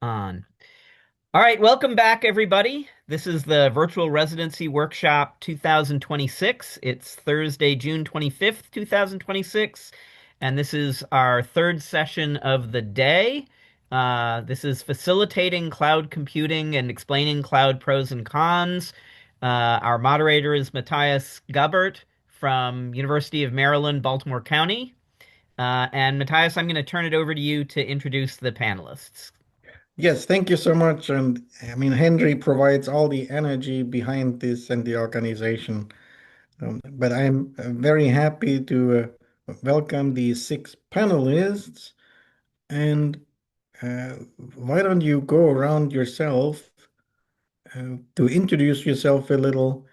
On. All right, welcome back, everybody. This is the Virtual Residency Workshop 2026. It's Thursday, June 25th, 2026, and this is our third session of the day. This is facilitating cloud computing and explaining cloud pros and cons. Our moderator is Matthias Gubbert from University of Maryland, Baltimore County. And Matthias, I'm going to turn it over to you to introduce the panelists. Yes, thank you so much. And I mean, Henry provides all the energy behind this and the organization. But I'm very happy to welcome the six panelists. And why don't you go around yourself to introduce yourself a little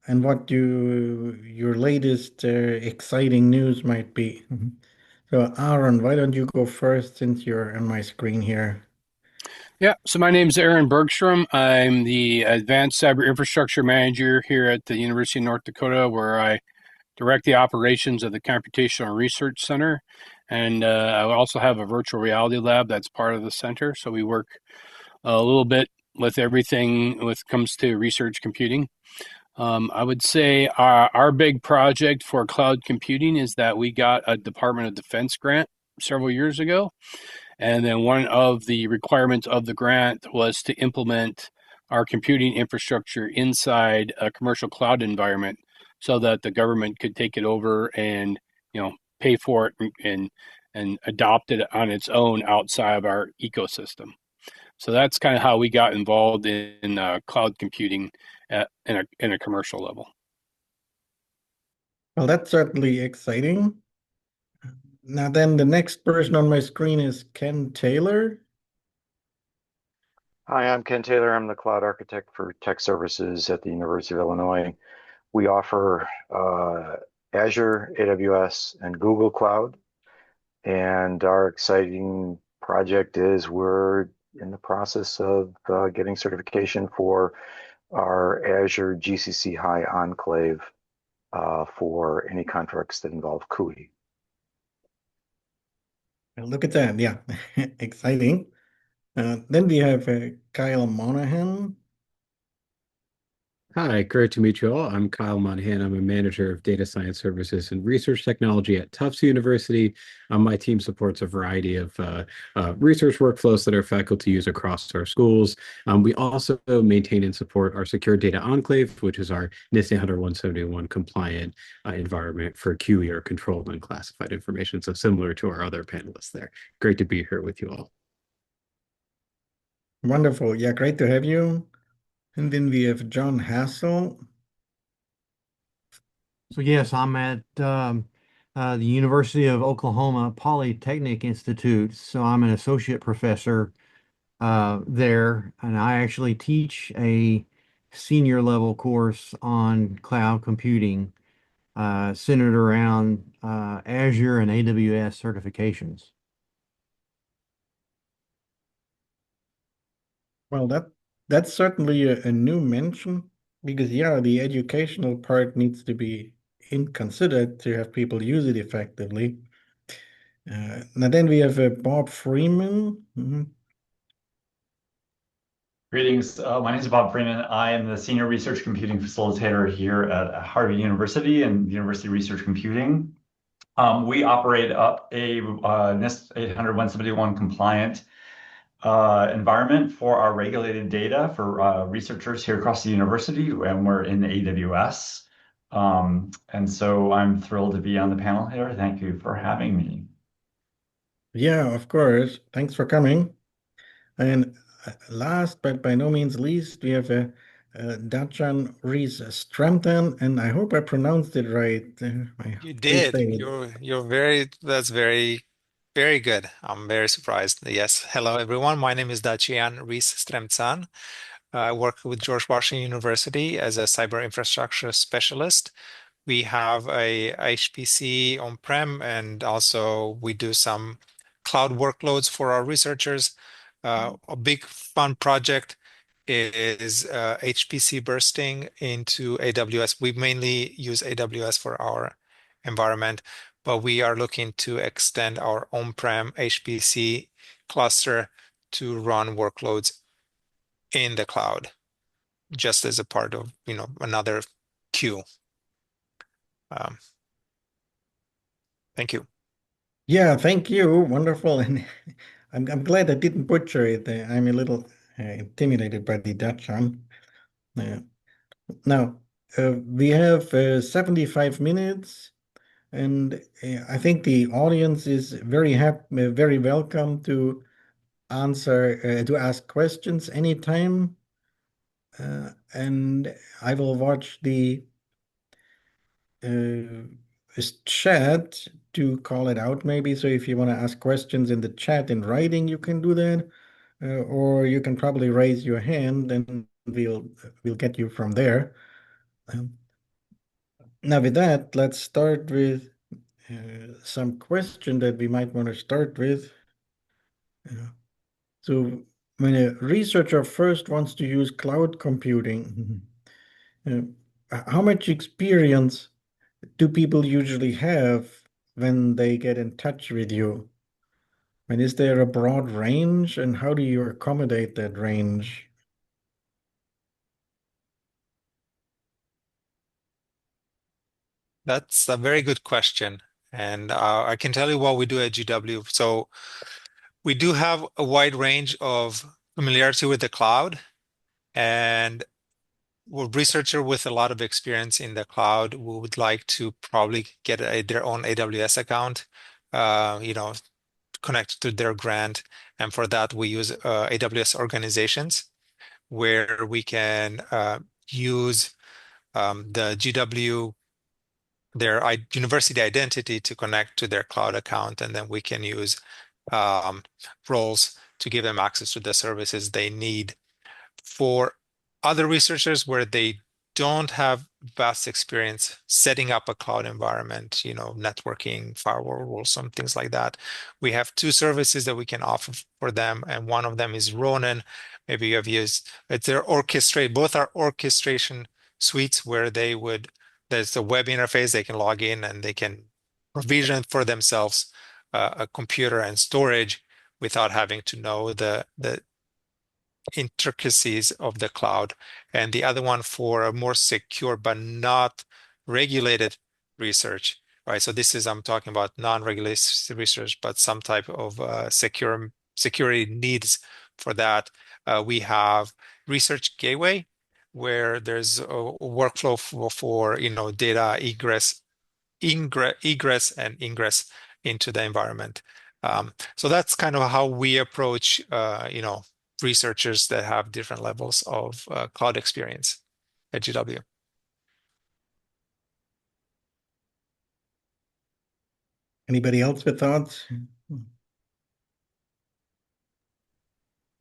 and what your latest exciting news might be. So, Aaron, why don't you go first since you're on my screen here? Yeah, so my name is Aaron Bergstrom. I'm the Advanced Cyber Infrastructure Manager here at the University of North Dakota, where I direct the operations of the Computational Research Center. And I also have a virtual reality lab that's part of the center. So we work a little bit with everything when it comes to research computing. I would say our big project for cloud computing is that we got a Department of Defense grant several years ago. And then one of the requirements of the grant was to implement our computing infrastructure inside a commercial cloud environment so that the government could take it over and, pay for it and adopt it on its own outside of our ecosystem. So that's kind of how we got involved in cloud computing in a commercial level. Well, that's certainly exciting. Now, then the next person on my screen is Ken Taylor. Hi, I'm Ken Taylor. I'm the cloud architect for tech services at the University of Illinois. We offer Azure, AWS, and Google Cloud. And our exciting project is we're in the process of getting certification for our Azure GCC High Enclave for any contracts that involve CUI. Look at that. Yeah, exciting. Then we have Kyle Monahan. Hi, great to meet you all. I'm Kyle Monahan. I'm a manager of data science services and research technology at Tufts University. My team supports a variety of research workflows that our faculty use across our schools. We also maintain and support our secure data enclave, which is our NIST 171 compliant environment for QE or controlled unclassified information. So similar to our other panelists there. Great to be here with you all. Wonderful. Yeah, great to have you. And then we have John Hassel. So yes, I'm at the University of Oklahoma Polytechnic Institute. So I'm an associate professor there, and I actually teach a senior level course on cloud computing centered around Azure and AWS certifications. Well, that's certainly a new mention because yeah, the educational part needs to be considered to have people use it effectively. Now then we have Bob Freeman. Greetings. My name is Bob Freeman. I am the Senior Research Computing Facilitator here at Harvard University and University Research Computing. We operate up a NIST 800-171 compliant environment for our regulated data for researchers here across the university, and we're in AWS. And so I'm thrilled to be on the panel here. Thank you for having me. Yeah, of course. Thanks for coming. And last but by no means least, we have Dacian Rees-Strampton, and I hope I pronounced it right. You Please did. say it. That's very good. I'm very surprised. Yes. Hello, everyone. My name is Dacian Rees-Stremcan. I work with George Washington University as a cyber infrastructure specialist. We have a HPC on-prem, and also we do some cloud workloads for our researchers. A big fun project is HPC bursting into AWS. We mainly use AWS for our environment, but we are looking to extend our on-prem HPC cluster to run workloads in the cloud, just as a part of, another queue. Um, thank you. Yeah, thank you. Wonderful. And I'm glad I didn't butcher it. I'm a little intimidated by the Dutch one. Uh, now, we have 75 minutes, and I think the audience is very welcome to to ask questions anytime. And I will watch the uh, chat to call it out maybe. So if you want to ask questions in the chat in writing, you can do that. Or you can probably raise your hand and we'll get you from there. Um, Now with that, let's start with some question that we might want to start with. Uh, so when a researcher first wants to use cloud computing, how much experience do people usually have when they get in touch with you? And is there a broad range, and how do you accommodate that range? That's a very good question. And I can tell you what we do at GW. So we do have a wide range of familiarity with the cloud, and we're a researcher with a lot of experience in the cloud. We would like to probably get their own AWS account, connected to their grant. And for that, we use AWS organizations where we can use the GW, their university identity to connect to their cloud account, and then we can use roles to give them access to the services they need. For other researchers where they don't have vast experience setting up a cloud environment, networking, firewall rules, some things like that, we have two services that we can offer for them, and one of them is Ronin. Maybe you have used it's their orchestrate. Both are orchestration suites where there's a web interface, they can log in and they can provision for themselves a computer and storage without having to know the intricacies of the cloud. And the other one for a more secure but not regulated research, right? So I'm talking about non-regulated research, but some type of security needs for that. We have Research Gateway, where there's a workflow for data egress and ingress into the environment. So that's kind of how we approach, researchers that have different levels of cloud experience at GW. Anybody else with thoughts?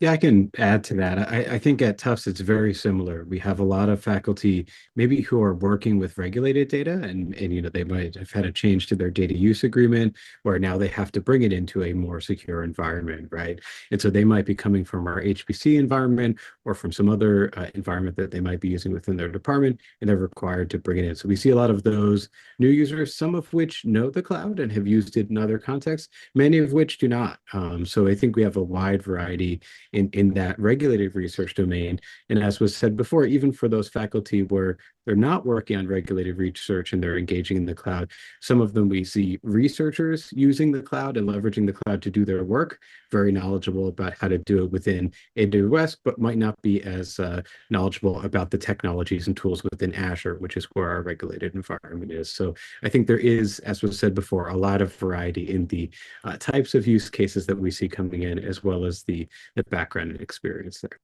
Yeah, I can add to that. I think at Tufts it's very similar. We have a lot of faculty maybe who are working with regulated data and they might have had a change to their data use agreement where now they have to bring it into a more secure environment, right? And so they might be coming from our HPC environment or from some other environment that they might be using within their department, and they're required to bring it in. So we see a lot of those new users, some of which know the cloud and have used it in other contexts, many of which do not. So I think we have a wide variety in that regulated research domain. And as was said before, even for those faculty where they're not working on regulated research and they're engaging in the cloud, some of them we see researchers using the cloud and leveraging the cloud to do their work, very knowledgeable about how to do it within AWS, but might not be as knowledgeable about the technologies and tools within Azure, which is where our regulated environment is. So I think there is, as was said before, a lot of variety in the types of use cases that we see coming in, as well as the background and experience there.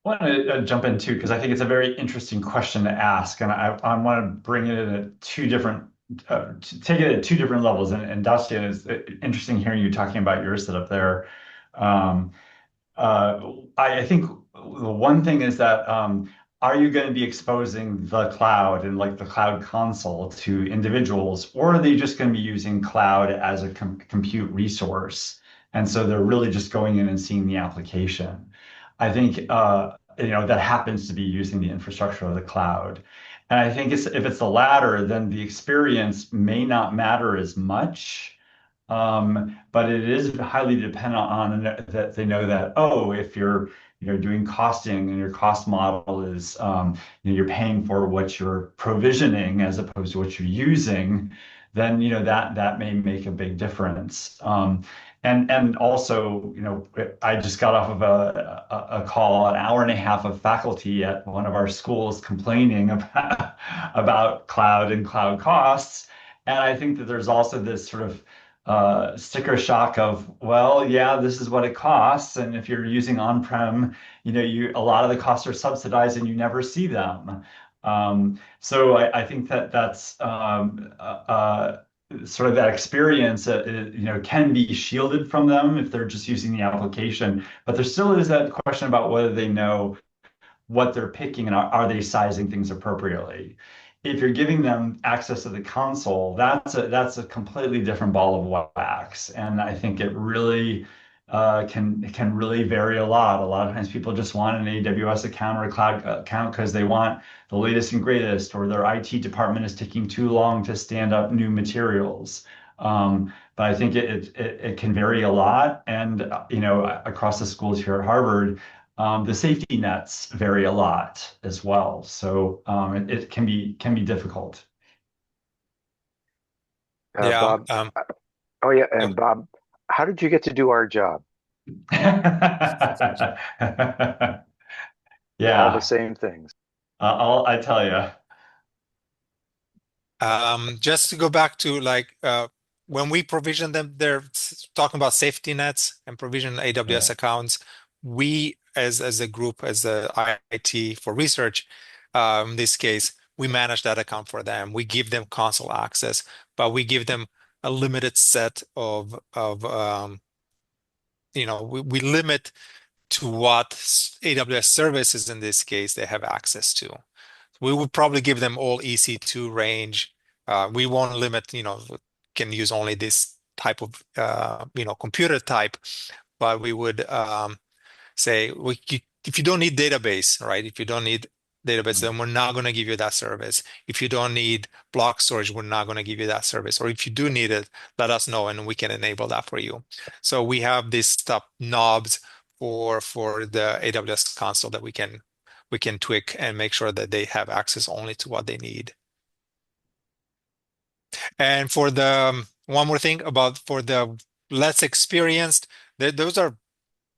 I want to jump in too, because I think it's a very interesting question to ask. And I want to bring it in at take it at two different levels. And Dustin, it's interesting hearing you talking about your setup there. Um, I think the one thing is that are you going to be exposing the cloud and like the cloud console to individuals, or are they just going to be using cloud as a compute resource? And so they're really just going in and seeing the application. I think that happens to be using the infrastructure of the cloud. And I think if it's the latter, then the experience may not matter as much. But it is highly dependent on that they know that, oh, if you're doing costing and your cost model is you're paying for what you're provisioning as opposed to what you're using, then that may make a big difference. And also, I just got off of a call, an hour and a half of faculty at one of our schools complaining about cloud and cloud costs. And I think that there's also this sort of sticker shock of, well, yeah, this is what it costs. And if you're using on-prem, a lot of the costs are subsidized and you never see them. So I think that's sort of that experience, can be shielded from them if they're just using the application. But there still is that question about whether they know what they're picking and are they sizing things appropriately. If you're giving them access to the console, that's a completely different ball of wax, and I think it really can really vary a lot. A lot of times people just want an AWS account or a cloud account because they want the latest and greatest, or their IT department is taking too long to stand up new materials. But I think it can vary a lot, and across the schools here at Harvard, the safety nets vary a lot as well, so it can be difficult. Yeah. Bob, oh yeah, Yep. and Bob, how did you get to do our job? All the Yeah, same things. I tell you. Just to go back to when we provision them, they're talking about safety nets and provision AWS Yeah. accounts. We, as a group, as a IT for research, in this case, we manage that account for them. We give them console access, but we give them a limited set we limit to what AWS services in this case they have access to. We would probably give them all EC2 range. We won't limit, can use only this type of, computer type, but we would say, if you don't need database, right? If you don't need database, then we're not going to give you that service. If you don't need block storage, we're not going to give you that service. Or if you do need it, let us know and we can enable that for you. So we have these stuff knobs for the AWS console that we can tweak and make sure that they have access only to what they need. And for the one more thing for the less experienced, those are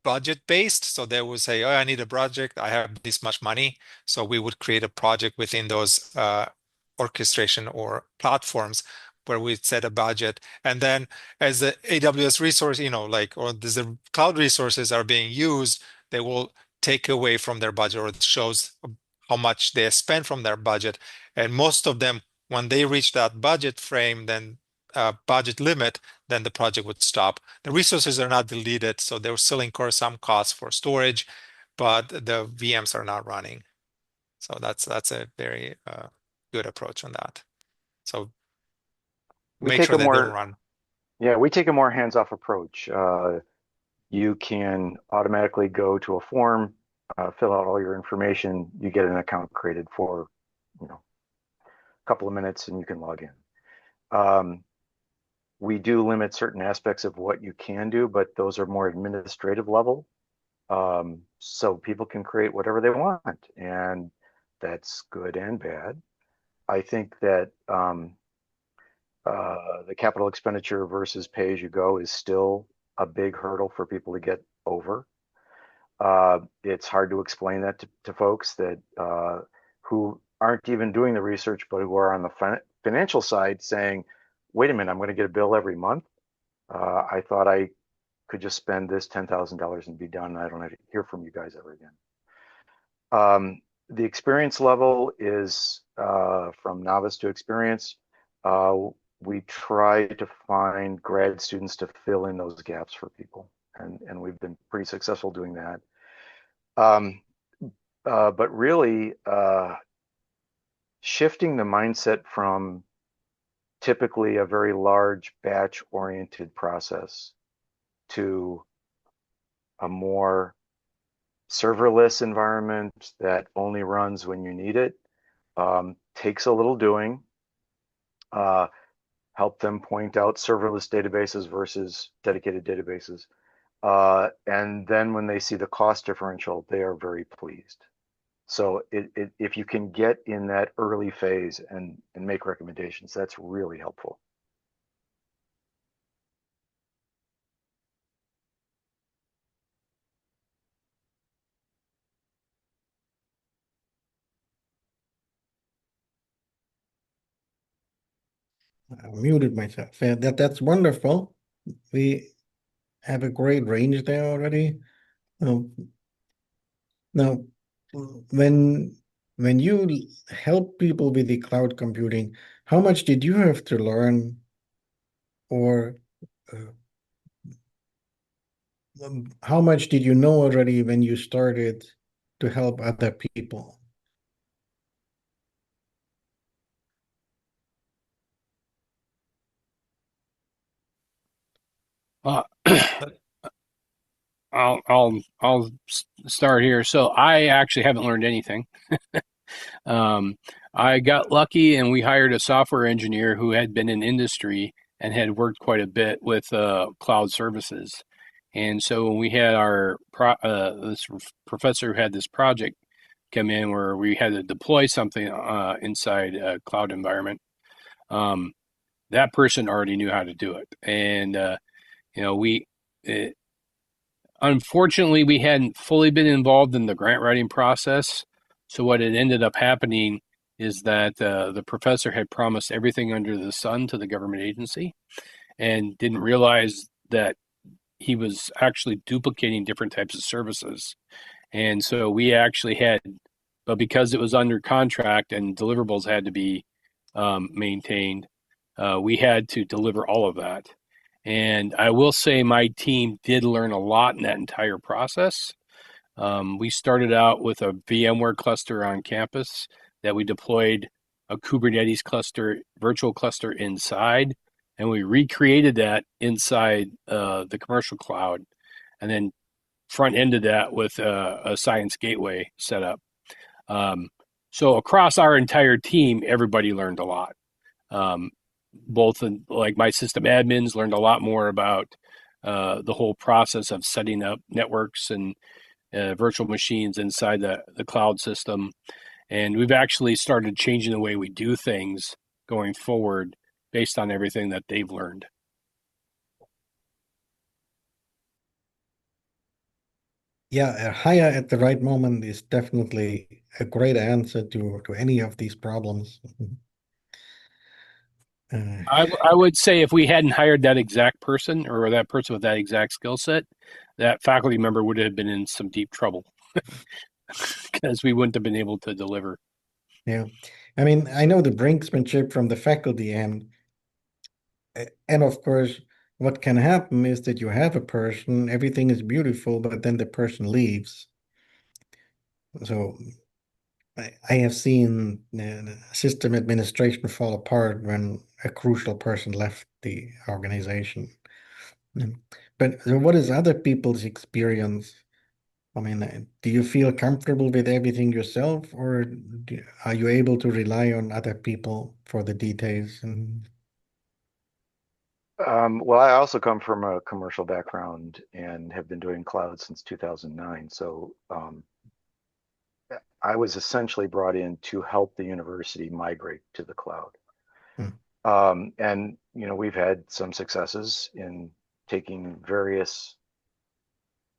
budget based. So they would say, oh, I need a project. I have this much money. So we would create a project within those orchestration or platforms where we set a budget. And then as the AWS resource, or the cloud resources are being used, they will take away from their budget, or it shows how much they spend from their budget. And most of them, when they reach that budget frame, then budget limit, then the project would stop. The resources are not deleted, so they will still incur some costs for storage, but the VMs are not running. So that's a very good approach on that. So We make take sure a that they don't more, run. yeah, we take a more hands-off approach. You can automatically go to a form, fill out all your information, you get an account created for, a couple of minutes, and you can log in. We do limit certain aspects of what you can do, but those are more administrative level. So people can create whatever they want, and that's good and bad. I think that the capital expenditure versus pay as you go is still a big hurdle for people to get over. It's hard to explain that to folks that who aren't even doing the research, but who are on the financial side saying, wait a minute, I'm going to get a bill every month. I thought I could just spend this $10,000 and be done. And I don't have to hear from you guys ever again. The experience level is from novice to experience. We try to find grad students to fill in those gaps for people, and we've been pretty successful doing that. But really, shifting the mindset from typically a very large batch-oriented process to a more serverless environment that only runs when you need it takes a little doing. help them point out serverless databases versus dedicated databases. And then when they see the cost differential, they are very pleased. So if you can get in that early phase and make recommendations, that's really helpful. I muted myself. Yeah, that's wonderful. We have a great range there already. Um, Now, when when you help people with the cloud computing, how much did you have to learn, or uh, how much did you know already when you started to help other people? Uh, I'll start here. So I actually haven't learned anything. Um, I got lucky and we hired a software engineer who had been in industry and had worked quite a bit with cloud services. And so when we had this professor who had this project come in where we had to deploy something inside a cloud environment, um, that person already knew how to do it. And you know, uh, unfortunately, we hadn't fully been involved in the grant writing process. So what had ended up happening is that the professor had promised everything under the sun to the government agency and didn't realize that he was actually duplicating different types of services. And so we actually had, but because it was under contract and deliverables had to be maintained, we had to deliver all of that. And I will say my team did learn a lot in that entire process. We started out with a VMware cluster on campus that we deployed a Kubernetes cluster, virtual cluster inside, and we recreated that inside the commercial cloud, and then front ended that with a Science Gateway setup. Um, so across our entire team, everybody learned a lot. Um, both in, like my system admins learned a lot more about the whole process of setting up networks and virtual machines inside the cloud system. And we've actually started changing the way we do things going forward based on everything that they've learned. Yeah, a hire at the right moment is definitely a great answer to any of these problems. Uh, I would say if we hadn't hired that exact person or that person with that exact skill set, that faculty member would have been in some deep trouble because we wouldn't have been able to deliver. yeah, I mean, I know the brinksmanship from the faculty, and of course, what can happen is that you have a person, everything is beautiful, but then the person leaves. So I have seen system administration fall apart when a crucial person left the organization. Mm. But so what is other people's experience? I mean, do you feel comfortable with everything yourself, or are you able to rely on other people for the details? And Well, I also come from a commercial background and have been doing cloud since 2009. So I was essentially brought in to help the university migrate to the cloud. mm, And we've had some successes in taking various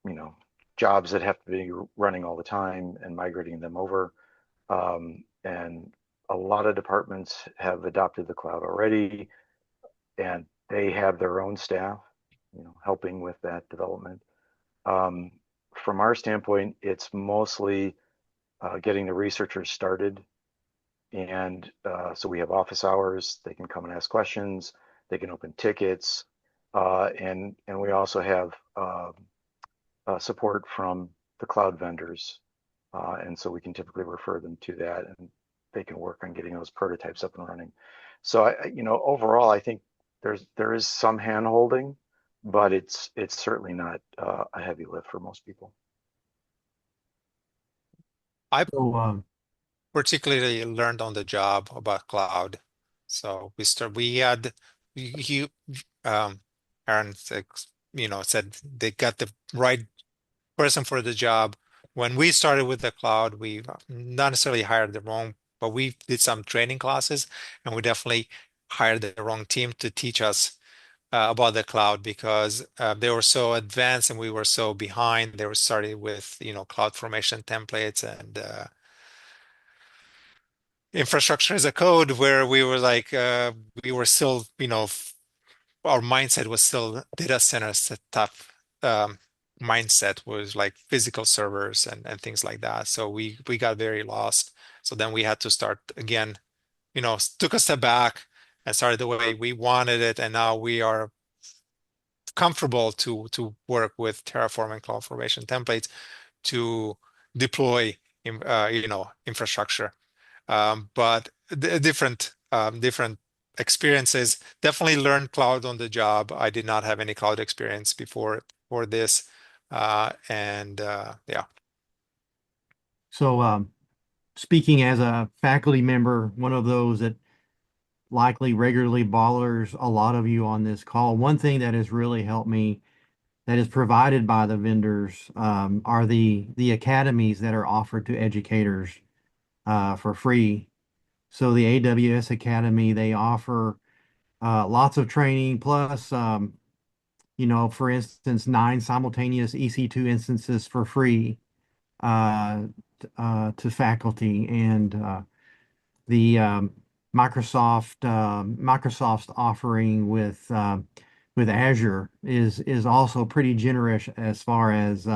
you know jobs that have to be running all the time and migrating them over. And a lot of departments have adopted the cloud already, and they have their own staff, helping with that development. Um, from our standpoint, it's mostly getting the researchers started. And so we have office hours. They can come and ask questions. They can open tickets. And we also have support from the cloud vendors. And so we can typically refer them to that, and they can work on getting those prototypes up and running. So overall, I think there is some hand holding, but it's certainly not a heavy lift for most people. I So, particularly learned on the job about cloud. So we had he Aaron said, said they got the right person for the job. When we started with the cloud, we not necessarily hired the wrong, but we did some training classes, and we definitely hired the wrong team to teach us about the cloud because they were so advanced and we were so behind. They were starting with, cloud formation templates and infrastructure as a code where we were like, we were still, our mindset was still data centers tough. Mindset was like physical servers and things like that. So we got very lost. So then we had to start again, took a step back and started the way we wanted it. And now we are comfortable to work with Terraform and CloudFormation templates to deploy infrastructure. But different experiences. Definitely learned cloud on the job. I did not have any cloud experience before for this, and yeah. So, speaking as a faculty member, one of those that likely regularly bothers a lot of you on this call, one thing that has really helped me that is provided by the vendors are the academies that are offered to educators for free. So the AWS Academy, they offer lots of training plus, for instance, 9 simultaneous EC2 instances for free uh, to faculty, and the Microsoft's offering with Azure is also pretty generous as far as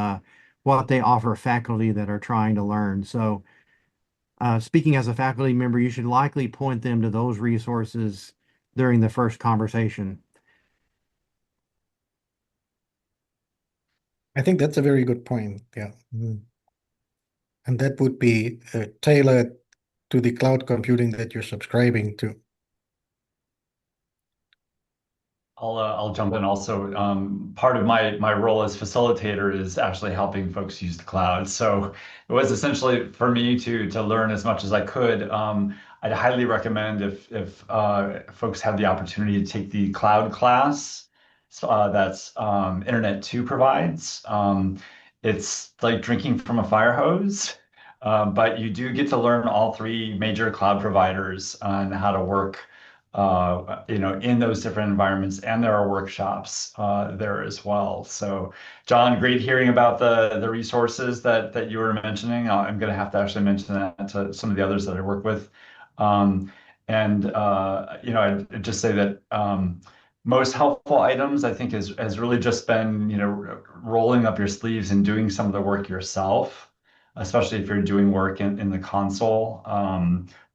what they offer faculty that are trying to learn. So, speaking as a faculty member, you should likely point them to those resources during the first conversation. I think that's a very good point. Yeah. And that would be tailored to the cloud computing that you're subscribing to. I'll jump in also. Part of my role as facilitator is actually helping folks use the cloud. So it was essentially for me to learn as much as I could. I'd highly recommend if folks have the opportunity to take the cloud class that's Internet 2 provides. It's like drinking from a fire hose, but you do get to learn all three major cloud providers on how to work in those different environments, and there are workshops there as well. So, John, great hearing about the resources that you were mentioning. I'm going to have to actually mention that to some of the others that I work with. And I'd just say that most helpful items, I think, has really just been, rolling up your sleeves and doing some of the work yourself, especially if you're doing work in the console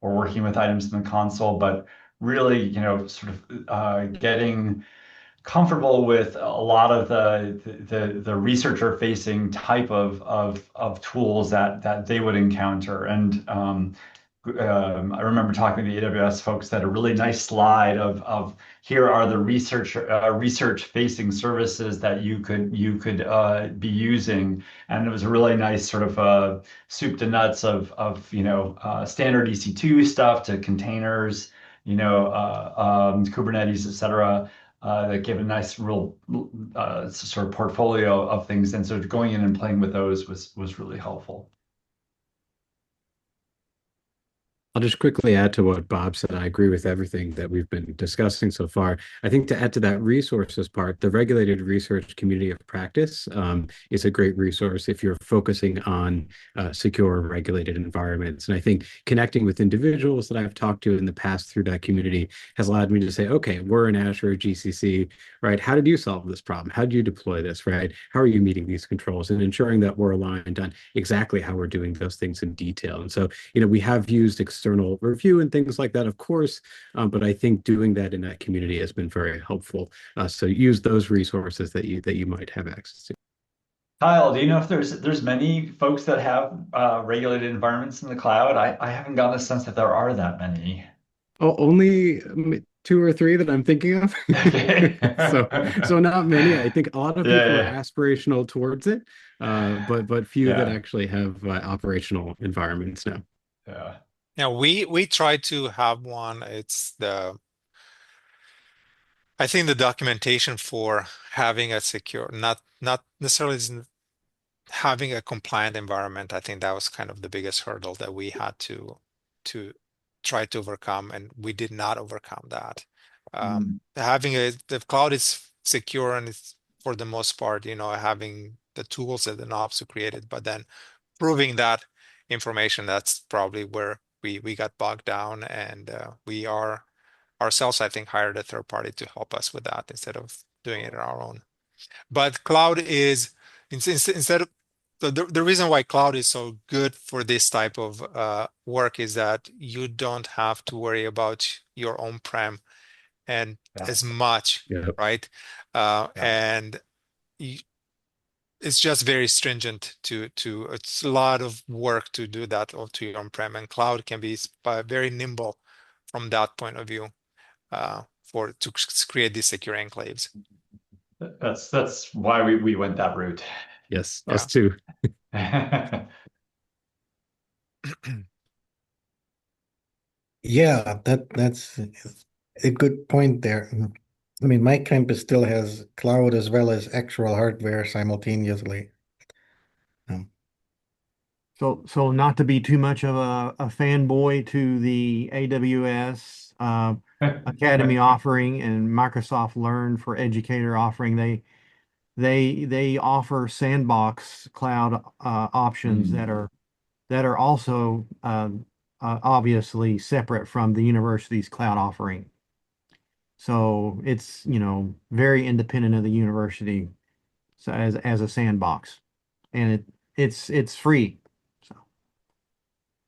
or working with items in the console. But really, sort of getting comfortable with a lot of the researcher facing type of tools that they would encounter. And I remember talking to the AWS folks that had a really nice slide of here are the research facing services that you could be using, and it was a really nice sort of soup to nuts of standard EC2 stuff to containers, Kubernetes, et cetera, that gave a nice real sort of portfolio of things. And so going in and playing with those was really helpful. I'll just quickly add to what Bob said. I agree with everything that we've been discussing so far. I think to add to that resources part, the Regulated Research Community of Practice is a great resource if you're focusing on secure regulated environments. And I think connecting with individuals that I've talked to in the past through that community has allowed me to say, okay, we're in Azure, GCC, right? How did you solve this problem? How do you deploy this, right? How are you meeting these controls, and ensuring that we're aligned on exactly how we're doing those things in detail. And so, we have used external review and things like that, of course, but I think doing that in that community has been very helpful. So use those resources that you might have access to. Kyle, do you know if there's many folks that have regulated environments in the cloud? I haven't gotten a sense that there are that many. Oh, only 2 or 3 that I'm thinking of. Okay. So not many. I think a lot of Yeah, people are yeah, aspirational towards it, but few that yeah, actually have operational environments now. yeah. Now, we try to have one. It's the, I think the documentation for having a secure, not necessarily having a compliant environment, I think that was kind of the biggest hurdle that we had to try to overcome, and we did not overcome that. Having the cloud is secure and it's for the most part, having the tools and the knobs to create it, but then proving that information, that's probably where we got bogged down, and we are ourselves, I think, hired a third party to help us with that instead of doing it on our own. But cloud is instead of the reason why cloud is so good for this type of work is that you don't have to worry about your on-prem and Yeah. as much, Yeah. right? And it's just very stringent it's a lot of work to do that to your on-prem, and cloud can be very nimble from that point of view to create these secure enclaves. That's why we went that route. Yes, us Yeah. too. Yeah, that's a good point there. I mean, my campus still has cloud as well as actual hardware simultaneously. Um, So not to be too much of a fanboy to the AWS Academy offering and Microsoft Learn for Educator offering, they offer sandbox cloud options that are also obviously separate from the university's cloud offering. So it's, very independent of the university, so as a sandbox, and it's free. So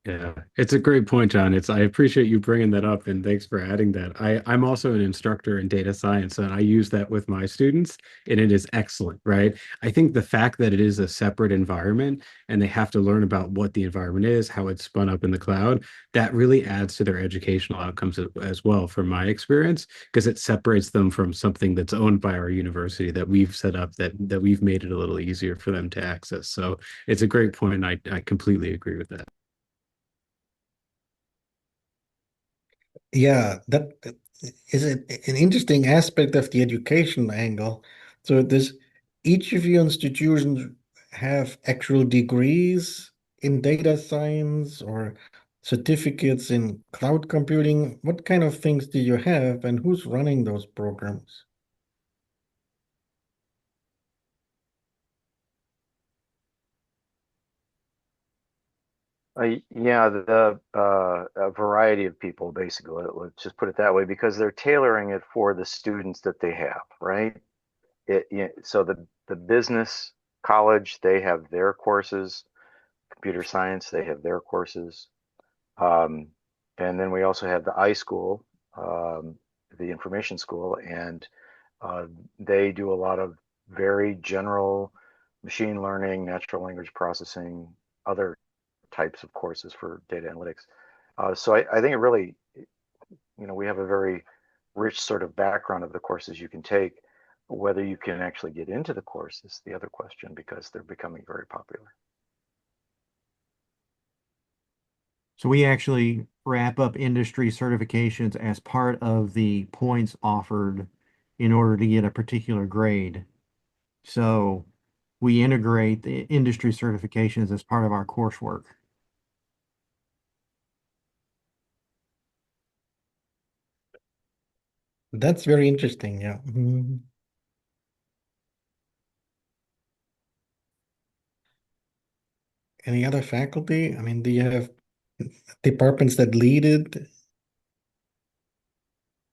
Yeah, it's a great point, John. I appreciate you bringing that up, and thanks for adding that. I'm also an instructor in data science, and I use that with my students, and it is excellent, right? I think the fact that it is a separate environment and they have to learn about what the environment is, how it's spun up in the cloud, that really adds to their educational outcomes as well, from my experience, because it separates them from something that's owned by our university that we've set up that we've made it a little easier for them to access. So it's a great point, and I completely agree with that. yeah, that is an interesting aspect of the education angle. So does each of your institutions have actual degrees in data science or certificates in cloud computing? What kind of things do you have, and who's running those programs? Yeah, a variety of people, basically. Let's just put it that way, because they're tailoring it for the students that they have, right? So the business college, they have their courses. Computer science, they have their courses. Um, and then we also have the iSchool, the information school, and uh, they do a lot of very general machine learning, natural language processing, other types of courses for data analytics. So I think it really, we have a very rich sort of background of the courses you can take. Whether you can actually get into the course is the other question, because they're becoming very popular. So we actually wrap up industry certifications as part of the points offered in order to get a particular grade. So we integrate the industry certifications as part of our coursework. That's very interesting. Yeah. Mhm. Any other faculty? I mean, do you have departments that lead it?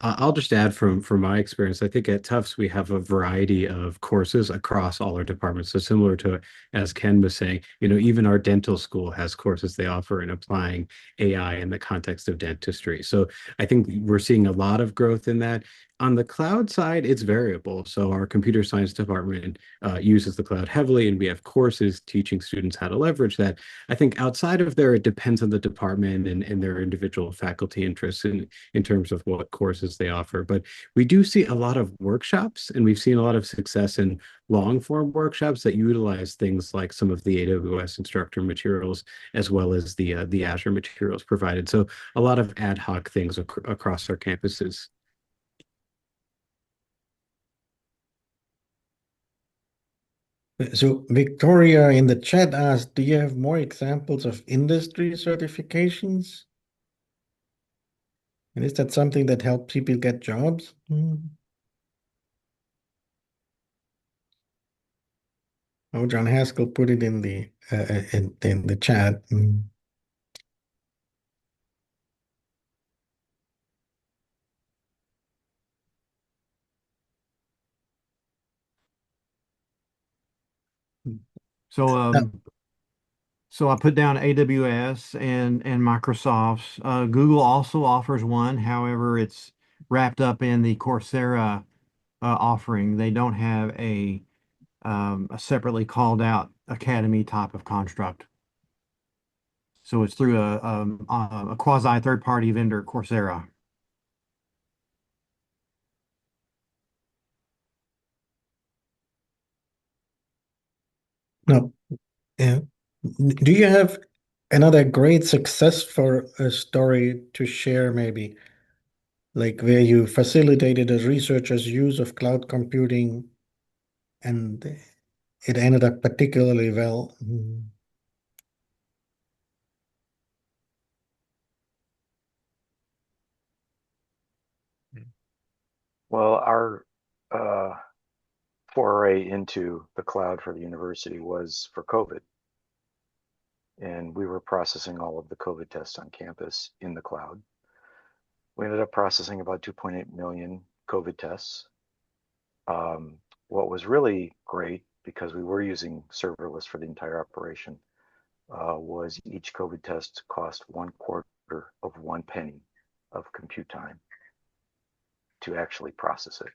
I'll just add from my experience. I think at Tufts we have a variety of courses across all our departments. So similar to as Ken was saying, even our dental school has courses they offer in applying AI in the context of dentistry. So I think we're seeing a lot of growth in that. On the cloud side, it's variable. So our computer science department uses the cloud heavily, and we have courses teaching students how to leverage that. I think outside of there, it depends on the department and their individual faculty interests in terms of what courses they offer. But we do see a lot of workshops, and we've seen a lot of success in long form workshops that utilize things like some of the AWS instructor materials as well as the Azure materials provided. So a lot of ad hoc things across our campuses. So Victoria in the chat asked, do you have more examples of industry certifications? And is that something that helps people get jobs? Oh, John Haskell put it in the chat. So Uh, so I put down AWS and Microsoft's. Google also offers one. However, it's wrapped up in the Coursera offering. They don't have a separately called out academy type of construct. So it's through a quasi third party vendor, Coursera. no. Yeah. Do you have another great success for a story to share, maybe? Like where you facilitated a researcher's use of cloud computing and it ended up particularly well. Well, our uh, foray into the cloud for the university was for COVID. And we were processing all of the COVID tests on campus in the cloud. We ended up processing about 2.8 million COVID tests. What was really great, because we were using serverless for the entire operation, was each COVID test cost 1/4 of 1 penny of compute time to actually process it.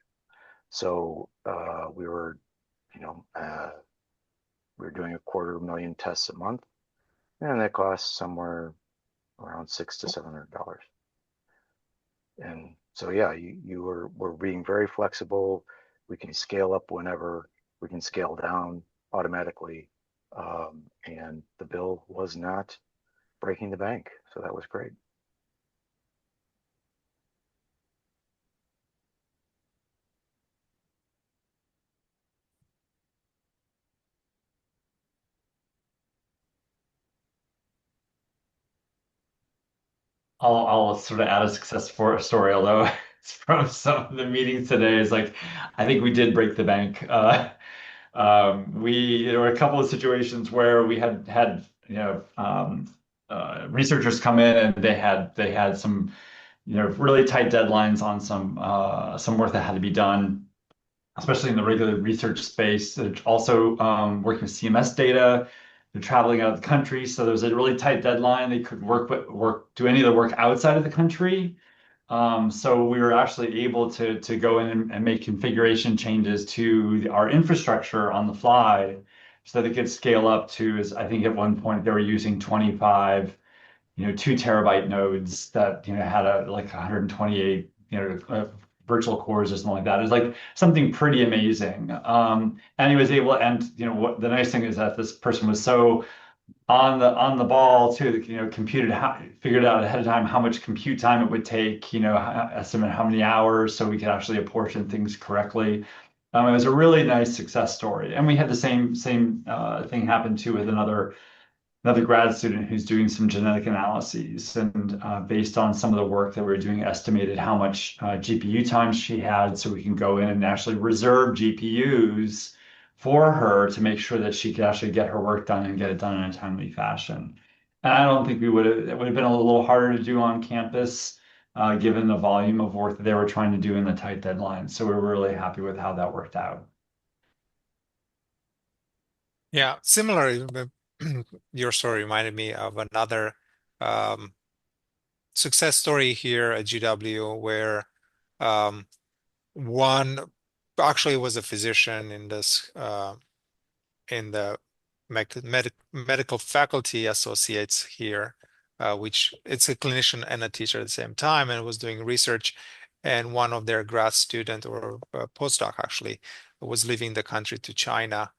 So we were, you know, we were doing 250,000 tests a month, and that costs somewhere around $600 to $700. And so, yeah, we're being very flexible. We can scale up whenever, we can scale down automatically. And the bill was not breaking the bank. So that was great. I'll sort of add a story, although it's from some of the meetings today. Is like, I think we did break the bank. There were a couple of situations where we had researchers come in and they had some really tight deadlines on some work that had to be done, especially in the regular research space. They're also working with CMS data. They're traveling out of the country, so there was a really tight deadline. They could do any of the work outside of the country. So we were actually able to go in and make configuration changes to our infrastructure on the fly, so that it could scale up to, as I think at one point they were using 25 2 terabyte nodes that had like 128 virtual cores or something like that. It's like something pretty amazing. And he was able, and what the nice thing is that this person was so on the ball too, that figured out ahead of time how much compute time it would take, estimate how many hours, so we could actually apportion things correctly. It was a really nice success story, and we had the same thing happen too with another grad student who's doing some genetic analyses, and based on some of the work that we were doing, estimated how much GPU time she had, so we can go in and actually reserve GPUs for her to make sure that she could actually get her work done and get it done in a timely fashion. And I don't think it would have been a little harder to do on campus, given the volume of work that they were trying to do in the tight deadline. So we were really happy with how that worked out. Yeah, similarly, your story reminded me of another um, success story here at GW where um, one actually was a physician in this in the medical faculty associates here, which it's a clinician and a teacher at the same time, and was doing research. And one of their grad student or postdoc actually was leaving the country to China,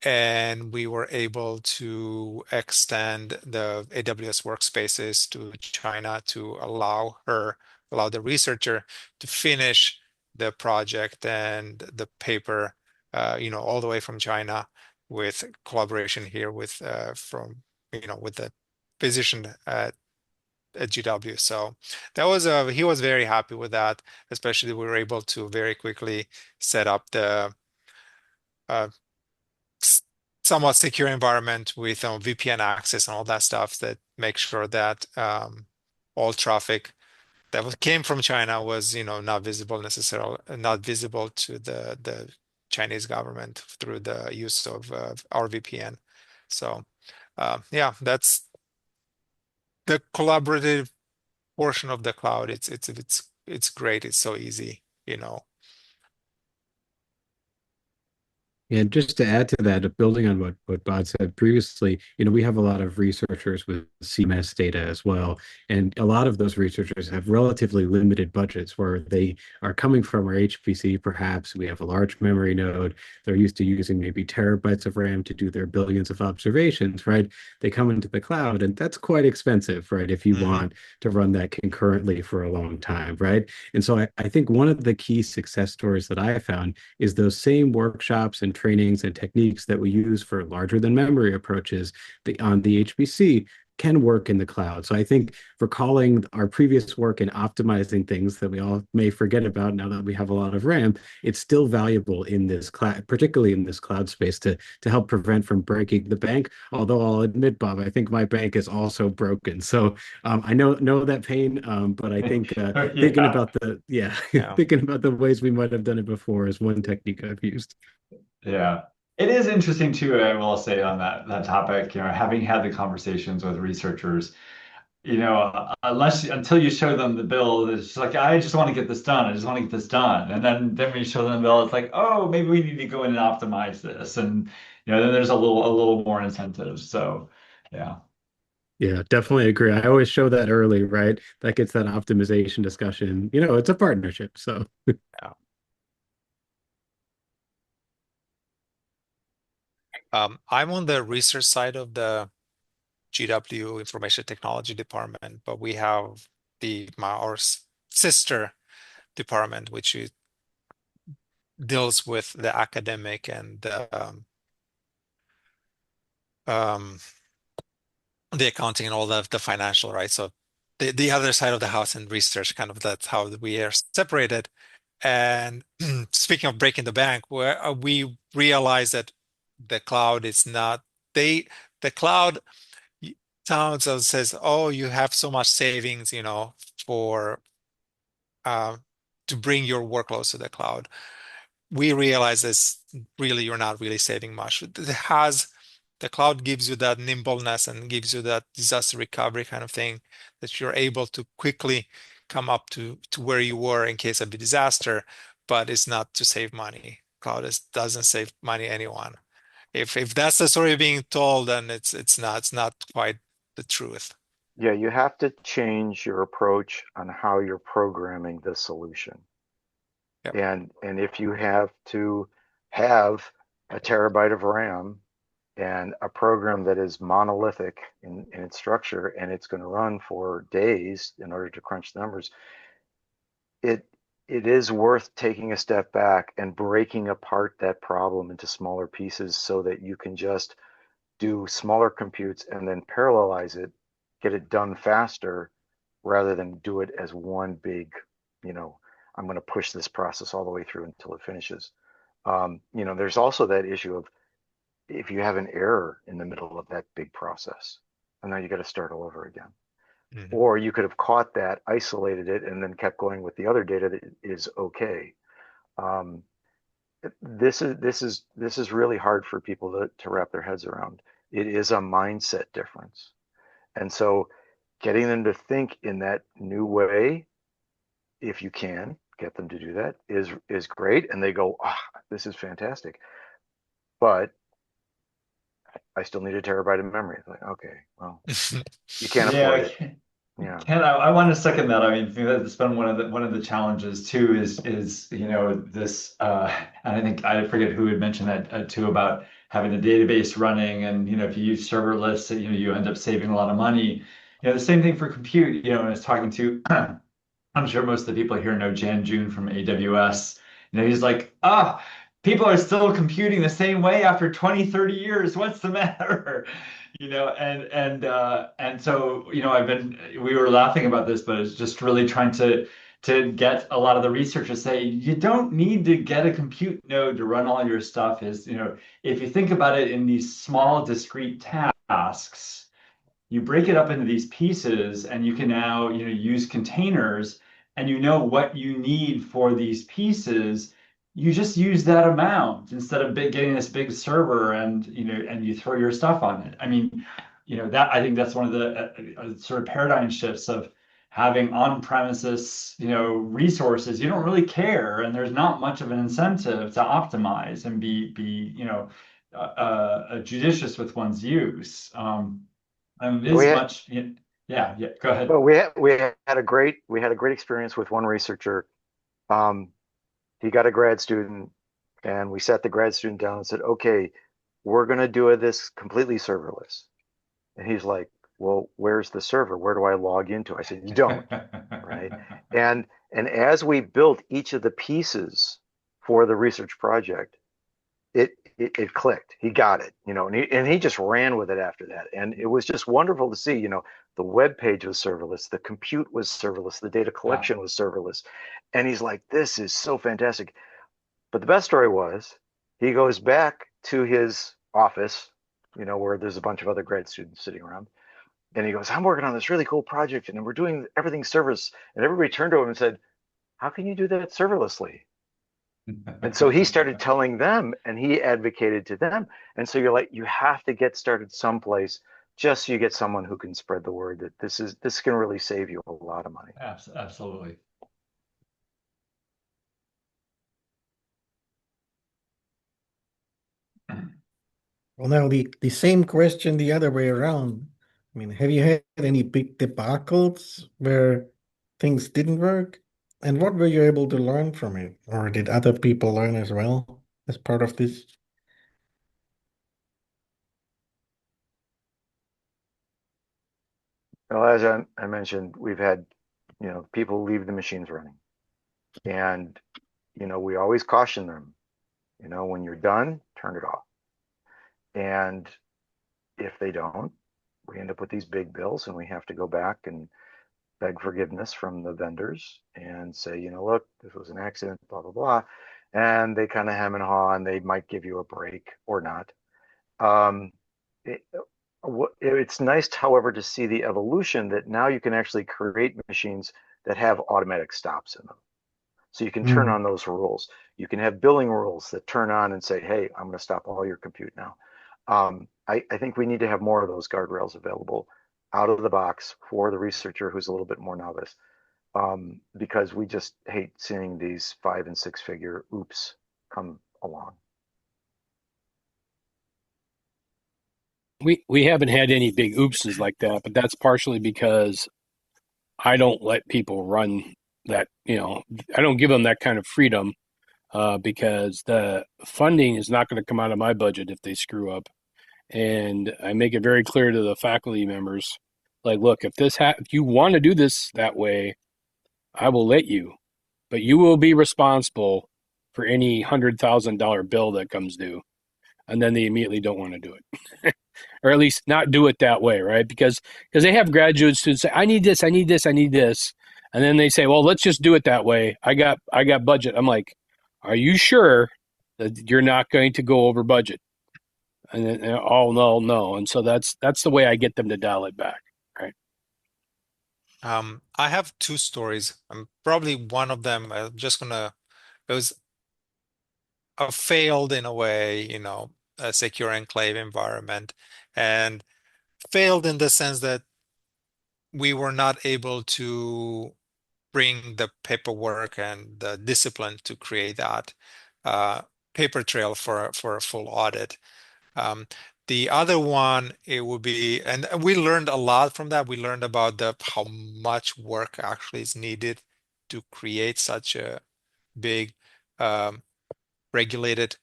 and we were able to extend the AWS workspaces to China to allow the researcher to finish the project and the paper, all the way from China. with collaboration here with from with the physician at GW. So that was he was very happy with that, especially we were able to very quickly set up the uh, somewhat secure environment with VPN access and all that stuff that makes sure that all traffic that came from China was, not visible necessarily, not visible to the Chinese government through the use of our VPN. So, yeah, that's the collaborative portion of the cloud. It's great. It's so easy. And just to add to that, building on what Bod said previously, we have a lot of researchers with CMS data as well. And a lot of those researchers have relatively limited budgets where they are coming from our HPC, perhaps. We have a large memory node. They're used to using maybe terabytes of RAM to do their billions of observations, right? They come into the cloud, and that's quite expensive, right? If you Hmm. want to run that concurrently for a long time, right? And so I think one of the key success stories that I found is those same workshops and trainings and techniques that we use for larger than memory approaches on the HPC can work in the cloud. So I think recalling our previous work in optimizing things that we all may forget about now that we have a lot of RAM, it's still valuable in this cloud, particularly in this cloud space to help prevent from breaking the bank. Although I'll admit, Bob, I think my bank is also broken. So I know that pain, but I think thinking Yeah. about the yeah, Yeah. thinking about the ways we might have done it before is one technique I've used. Yeah. It is interesting too, I will say on that topic, having had the conversations with researchers, until you show them the bill, it's just like, I just want to get this done. I just want to get this done. And then when you show them the bill, it's like, oh, maybe we need to go in and optimize this. And then there's a little more incentive. So yeah. Yeah, definitely agree. I always show that early, right? That gets that optimization discussion. It's a partnership. So Yeah. I'm on the research side of the GW Information Technology Department, but we have our sister department, which deals with the academic and um, the accounting and all the financial, right? So the other side of the house and research, kind of that's how we are separated. And speaking of breaking the bank, where we realize that the cloud is not the cloud sounds and says, "Oh, you have so much savings, for uh, to bring your workloads to the cloud." We realize this really you're not really saving much. The cloud gives you that nimbleness and gives you that disaster recovery kind of thing that you're able to quickly come up to where you were in case of a disaster, but it's not to save money. Doesn't save money anyone. If that's the story being told, then it's not quite the truth. Yeah, you have to change your approach on how you're programming the solution. Yep. And if you have to have a terabyte of RAM and a program that is monolithic in its structure and it's going to run for days in order to crunch the numbers, it it is worth taking a step back and breaking apart that problem into smaller pieces so that you can just do smaller computes and then parallelize it, get it done faster rather than do it as one big, you know, I'm going to push this process all the way through until it finishes. There's also that issue of if you have an error in the middle of that big process, and now you got to start all over again. Mhm. Or you could have caught that, isolated it, and then kept going with the other data that is okay. Um, this is really hard for people to wrap their heads around. It is a mindset difference. And so getting them to think in that new way, if you can get them to do that, is great. And they go, this is fantastic. But I still need a terabyte of memory. It's like, okay, well, you can't afford Yeah, it. Yeah. Ken, I want to second that. I mean, I think that's been one of the challenges too. Is this, and I think I forget who had mentioned that too about having a database running, and if you use serverless, you end up saving a lot of money. The same thing for compute. I was talking to, I'm sure most of the people here know Jan June from AWS. He's like, people are still computing the same way after 20, 30 years. What's the matter? And so, we were laughing about this, but it's just really trying to get a lot of the researchers say you don't need to get a compute node to run all your stuff. If you think about it in these small discrete tasks, you break it up into these pieces and you can now use containers, and what you need for these pieces. You just use that amount instead of getting this big server, and you throw your stuff on it. I mean, that I think that's one of the sort of paradigm shifts of having on-premises resources. You don't really care, and there's not much of an incentive to optimize and be judicious with one's use. It We is had, much. Yeah, yeah. Go ahead. well, we had a great experience with one researcher. Um, he got a grad student, and we sat the grad student down and said, "Okay, we're going to do this completely serverless." And he's like, "Well, where's the server? Where do I log into?" I said, "You don't, right?" And as we built each of the pieces for the research project, it clicked. He got it, and he just ran with it after that. And it was just wonderful to see, the web page was serverless, the compute was serverless, the data Yeah. collection was serverless. And he's like, "This is so fantastic." But the best story was he goes back to his office, where there's a bunch of other grad students sitting around. And he goes, "I'm working on this really cool project and we're doing everything serverless." And everybody turned to him and said, "How can you do that serverlessly?" And so he started telling them and he advocated to them. And so you're like, you have to get started someplace just so you get someone who can spread the word that this can really save you a lot of money. Absolutely. Well, now the same question the other way around. I mean, have you had any big debacles where things didn't work? And what were you able to learn from it? Or did other people learn as well as part of this? Well, as I mentioned, we've had, people leave the machines running. And, we always caution them, when you're done, turn it off. And if they don't, we end up with these big bills and we have to go back and beg forgiveness from the vendors and say, "Look, this was an accident, blah, blah, blah." And they kind of hem and haw and they might give you a break or not. Um, it, it's nice, however, to see the evolution that now you can actually create machines that have automatic stops in them. So you can turn Mm. on those rules. You can have billing rules that turn on and say, "Hey, I'm going to stop all your compute now." I think we need to have more of those guardrails available out of the box for the researcher who's a little bit more novice, because we just hate seeing these 5 and 6 figure oops come along. We haven't had any big oopses like that, but that's partially because I don't let people run that, I don't give them that kind of freedom because the funding is not going to come out of my budget if they screw up. And I make it very clear to the faculty members, like, look, if you want to do this that way, I will let you, but you will be responsible for any $100,000 bill that comes due. And then they immediately don't want to do it. Or at least not do it that way, right? Because they have graduate students say, "I need this, I need this, I need this," and then they say, "Well, let's just do it that way. I got budget." I'm like, "Are you sure that you're not going to go over budget?" And then, "Oh no, no," and so that's the way I get them to dial it back, right? I have two stories. Probably one of them, it was a failed in a way, a secure enclave environment, and failed in the sense that we were not able to bring the paperwork and the discipline to create that uh, paper trail for a full audit. Um, the other one, it would be, and we learned a lot from that. We learned about the how much work actually is needed to create such a big um, regulated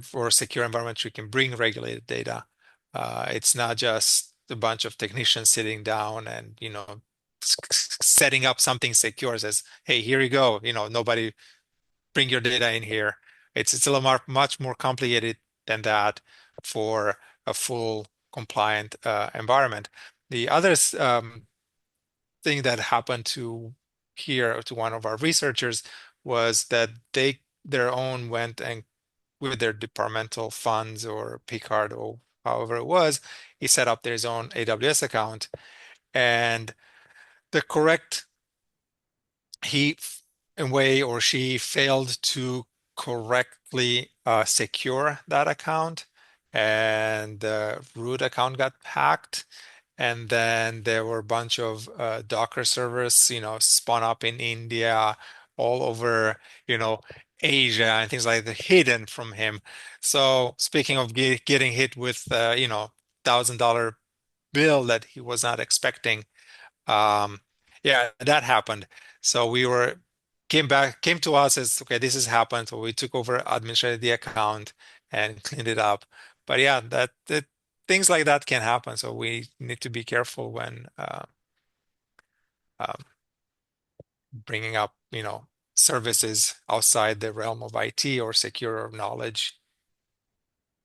for secure environment. We can bring regulated data. It's not just a bunch of technicians sitting down and setting up something secure. Says, "Hey, here you go. Nobody bring your data in here." it's a little much more complicated than that for a full compliant environment. The other thing that happened to one of our researchers was that their own went and with their departmental funds or Picard or however it was, he set up his own AWS account, and the correct he in way or she failed to correctly secure that account, and the root account got hacked. And then there were a bunch of Docker servers, spun up in India, all over, Asia and things like that, hidden from him. So speaking of getting hit with, $1,000 bill that he was not expecting, um, yeah, that happened. So came to us as, okay, this has happened. So we took over, administrated the account and cleaned it up. But yeah, that things like that can happen. So we need to be careful when um, bringing up, services outside the realm of IT or secure knowledge.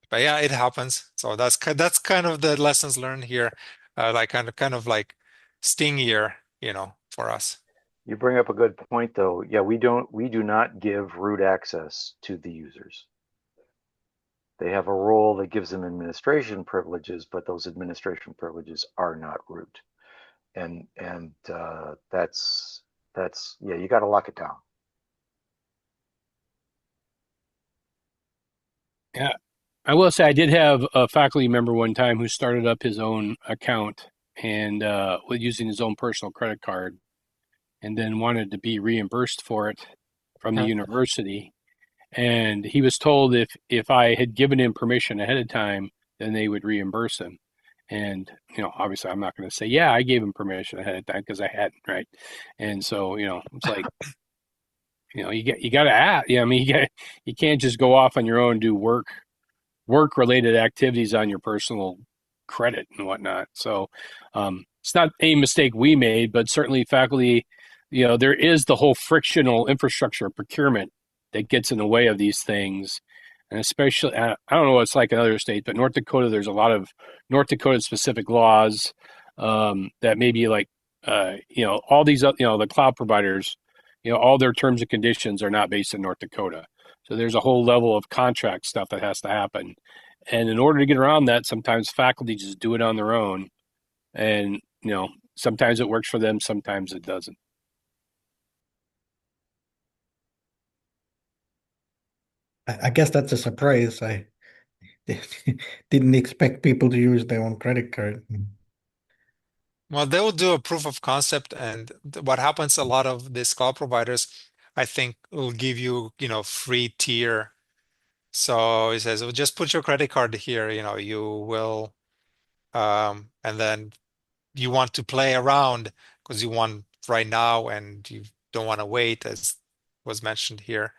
But yeah, it happens. So that's kind of the lessons learned here, like kind of like stingier, for us. You bring up a good point, though. Yeah, we do not give root access to the users. They have a role that gives them administration privileges, but those administration privileges are not root. And that's yeah, you got to lock it down. Yeah, I will say I did have a faculty member one time who started up his own account and was using his own personal credit card, and then wanted to be reimbursed for it from the university. And he was told if I had given him permission ahead of time, then they would reimburse him. And obviously, I'm not going to say, yeah, I gave him permission ahead of time because I hadn't, right? And so, it's like, you got to act. Yeah, I mean, you can't just go off on your own and do work related activities on your personal credit and whatnot. So it's not a mistake we made, but certainly faculty, there is the whole frictional infrastructure procurement that gets in the way of these things. And especially, I don't know what it's like in other states, but North Dakota, there's a lot of North Dakota specific laws that maybe like, all these, the cloud providers, all their terms and conditions are not based in North Dakota. So there's a whole level of contract stuff that has to happen. And in order to get around that, sometimes faculty just do it on their own. And, sometimes it works for them, sometimes it doesn't. I guess that's a surprise. I didn't expect people to use their own credit card. Well, they will do a proof of concept, and what happens, a lot of these cloud providers, I think, will give you, free tier. So it says, well, just put your credit card here, you will, and then you want to play around because you want right now and you don't want to wait, as was mentioned here.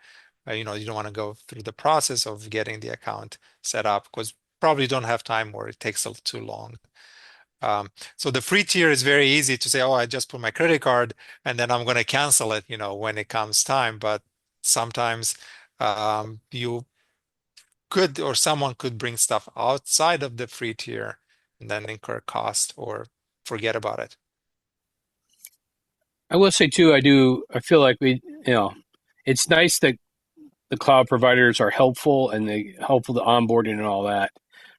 You don't want to go through the process of getting the account set up because probably don't have time or it takes too long. So the free tier is very easy to say, oh, I just put my credit card and then I'm going to cancel it, when it comes time. But sometimes you could, or someone could bring stuff outside of the free tier and then incur cost or forget about it. I will say too, I feel like it's nice that the cloud providers are helpful and they helpful to onboarding and all that.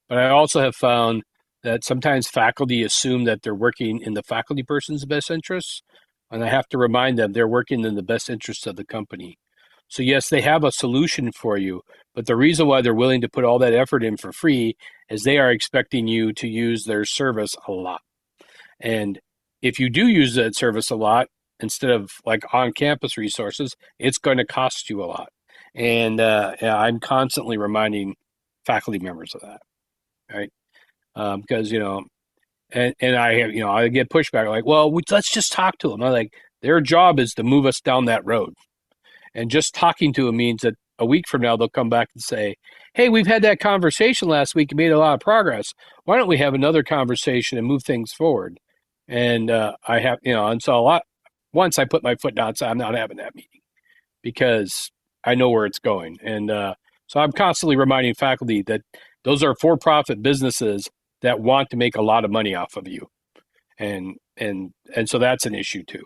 But I also have found that sometimes faculty assume that they're working in the faculty person's best interests. And I have to remind them they're working in the best interests of the company. So yes, they have a solution for you, but the reason why they're willing to put all that effort in for free is they are expecting you to use their service a lot. And if you do use that service a lot, instead of like on-campus resources, it's going to cost you a lot. And I'm constantly reminding faculty members of that, right? Because and I have I get pushback like, well, let's just talk to them. I'm like, their job is to move us down that road, and just talking to them means that a week from now they'll come back and say, hey, we've had that conversation last week and made a lot of progress. Why don't we have another conversation and move things forward? And I have and so once I put my foot down, so I'm not having that meeting because I know where it's going. And So I'm constantly reminding faculty that those are for-profit businesses that want to make a lot of money off of you, and so that's an issue too.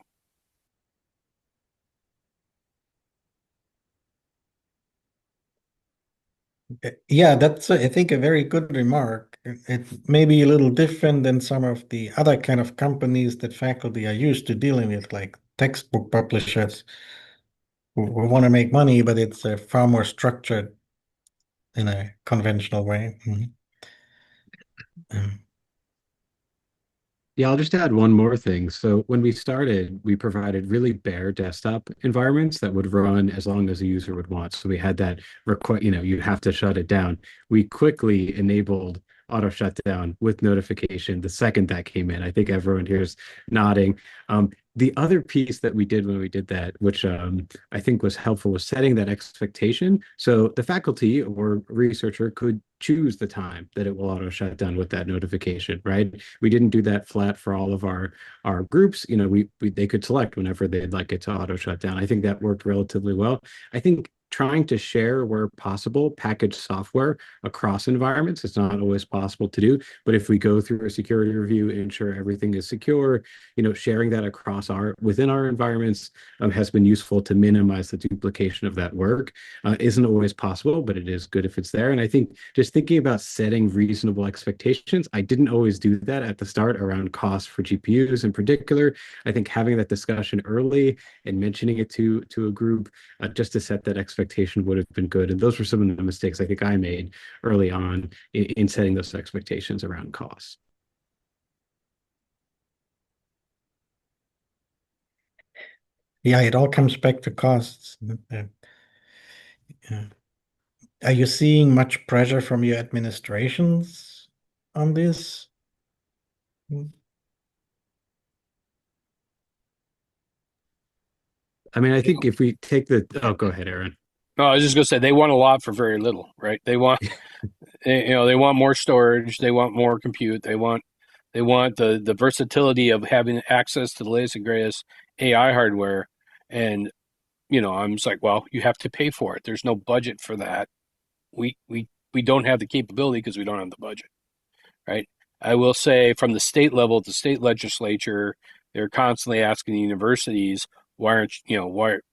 Yeah, that's, I think, a very good remark. It may be a little different than some of the other kind of companies that faculty are used to dealing with, like textbook publishers who want to make money, but it's far more structured in a conventional way. Um, Yeah, I'll just add one more thing. So when we started, we provided really bare desktop environments that would run as long as a user would want. So we had that request, you have to shut it down. We quickly enabled auto shutdown with notification the second that came in. I think everyone here is nodding. The other piece that we did when we did that, which I think was helpful, was setting that expectation. So the faculty or researcher could choose the time that it will auto shut down with that notification, right? We didn't do that flat for all of our groups. We they could select whenever they'd like it to auto shut down. I think that worked relatively well. I think trying to share where possible package software across environments is not always possible to do, but if we go through a security review, ensure everything is secure, sharing that across within our environments has been useful to minimize the duplication of that work. Isn't always possible, but it is good if it's there. And I think just thinking about setting reasonable expectations, I didn't always do that at the start around cost for GPUs in particular. I think having that discussion early and mentioning it to a group just to set that expectation would have been good. And those were some of the mistakes I think I made early on in setting those expectations around costs. yeah, it all comes back to costs. Uh, are you seeing much pressure from your administrations on this? I mean, I think if we take oh, go ahead, Aaron. No, I was just going to say they want a lot for very little, right? They want more storage, they want more compute, they want the versatility of having access to the latest and greatest AI hardware, and I'm just like, well, you have to pay for it. There's no budget for that. We don't have the capability because we don't have the budget, right? I will say from the state level, the state legislature, they're constantly asking the universities, why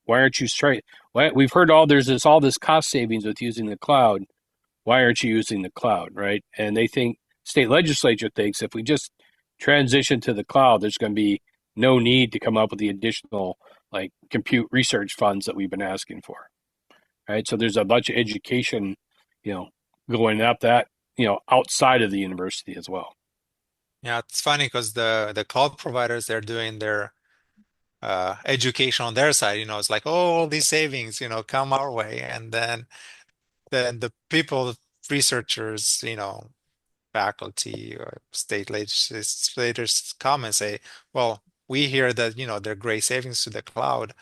aren't you straight? Why, we've heard all this cost savings with using the cloud. Why aren't you using the cloud, right? And they think state legislature thinks if we just transition to the cloud, there's going to be no need to come up with the additional like compute research funds that we've been asking for, right? So there's a bunch of education, you know, going up that outside of the university as well. Yeah, it's funny because the cloud providers, they're doing their education on their side. It's like, oh, all these savings, come our way, and then the people, researchers, faculty or state legislators come and say, well, we hear that there are great savings to the cloud,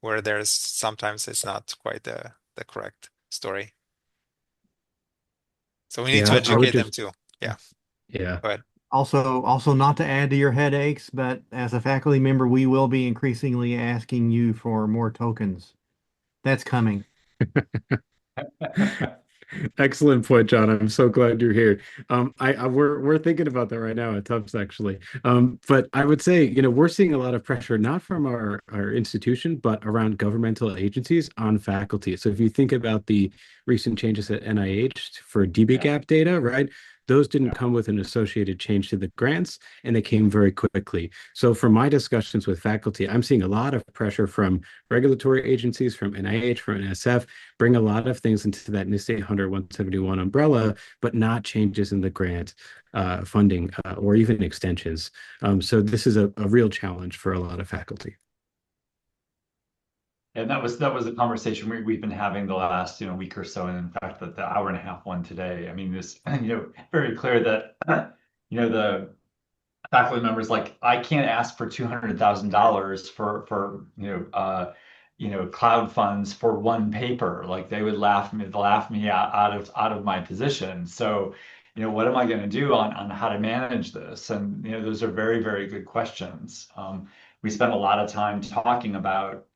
where there's sometimes it's not quite the correct story. So we need to Yeah, I would educate them just, too. Yeah, yeah. but Also not to add to your headaches, but as a faculty member, we will be increasingly asking you for more tokens. That's coming. Excellent point, John. I'm so glad you're here. We're thinking about that right now at Tufts, actually. But I would say, we're seeing a lot of pressure not from our institution, but around governmental agencies on faculty. So if you think about the recent changes at NIH for Yeah, dbGaP data, right? Those didn't yeah. come with an associated change to the grants, and they came very quickly. So from my discussions with faculty, I'm seeing a lot of pressure from regulatory agencies, from NIH, from NSF, bring a lot of things into that NIST 171 umbrella, but not changes in the grant funding or even extensions. So this is a real challenge for a lot of faculty. And that was a conversation we've been having the last week or so, and in fact the hour and a half one today. I mean, this very clear that the faculty members, like, I can't ask for $200,000 for cloud funds for one paper. Like, they would laugh me out of my position. So what am I going to do on how to manage this? And those are very, very good questions. We spent a lot of time talking about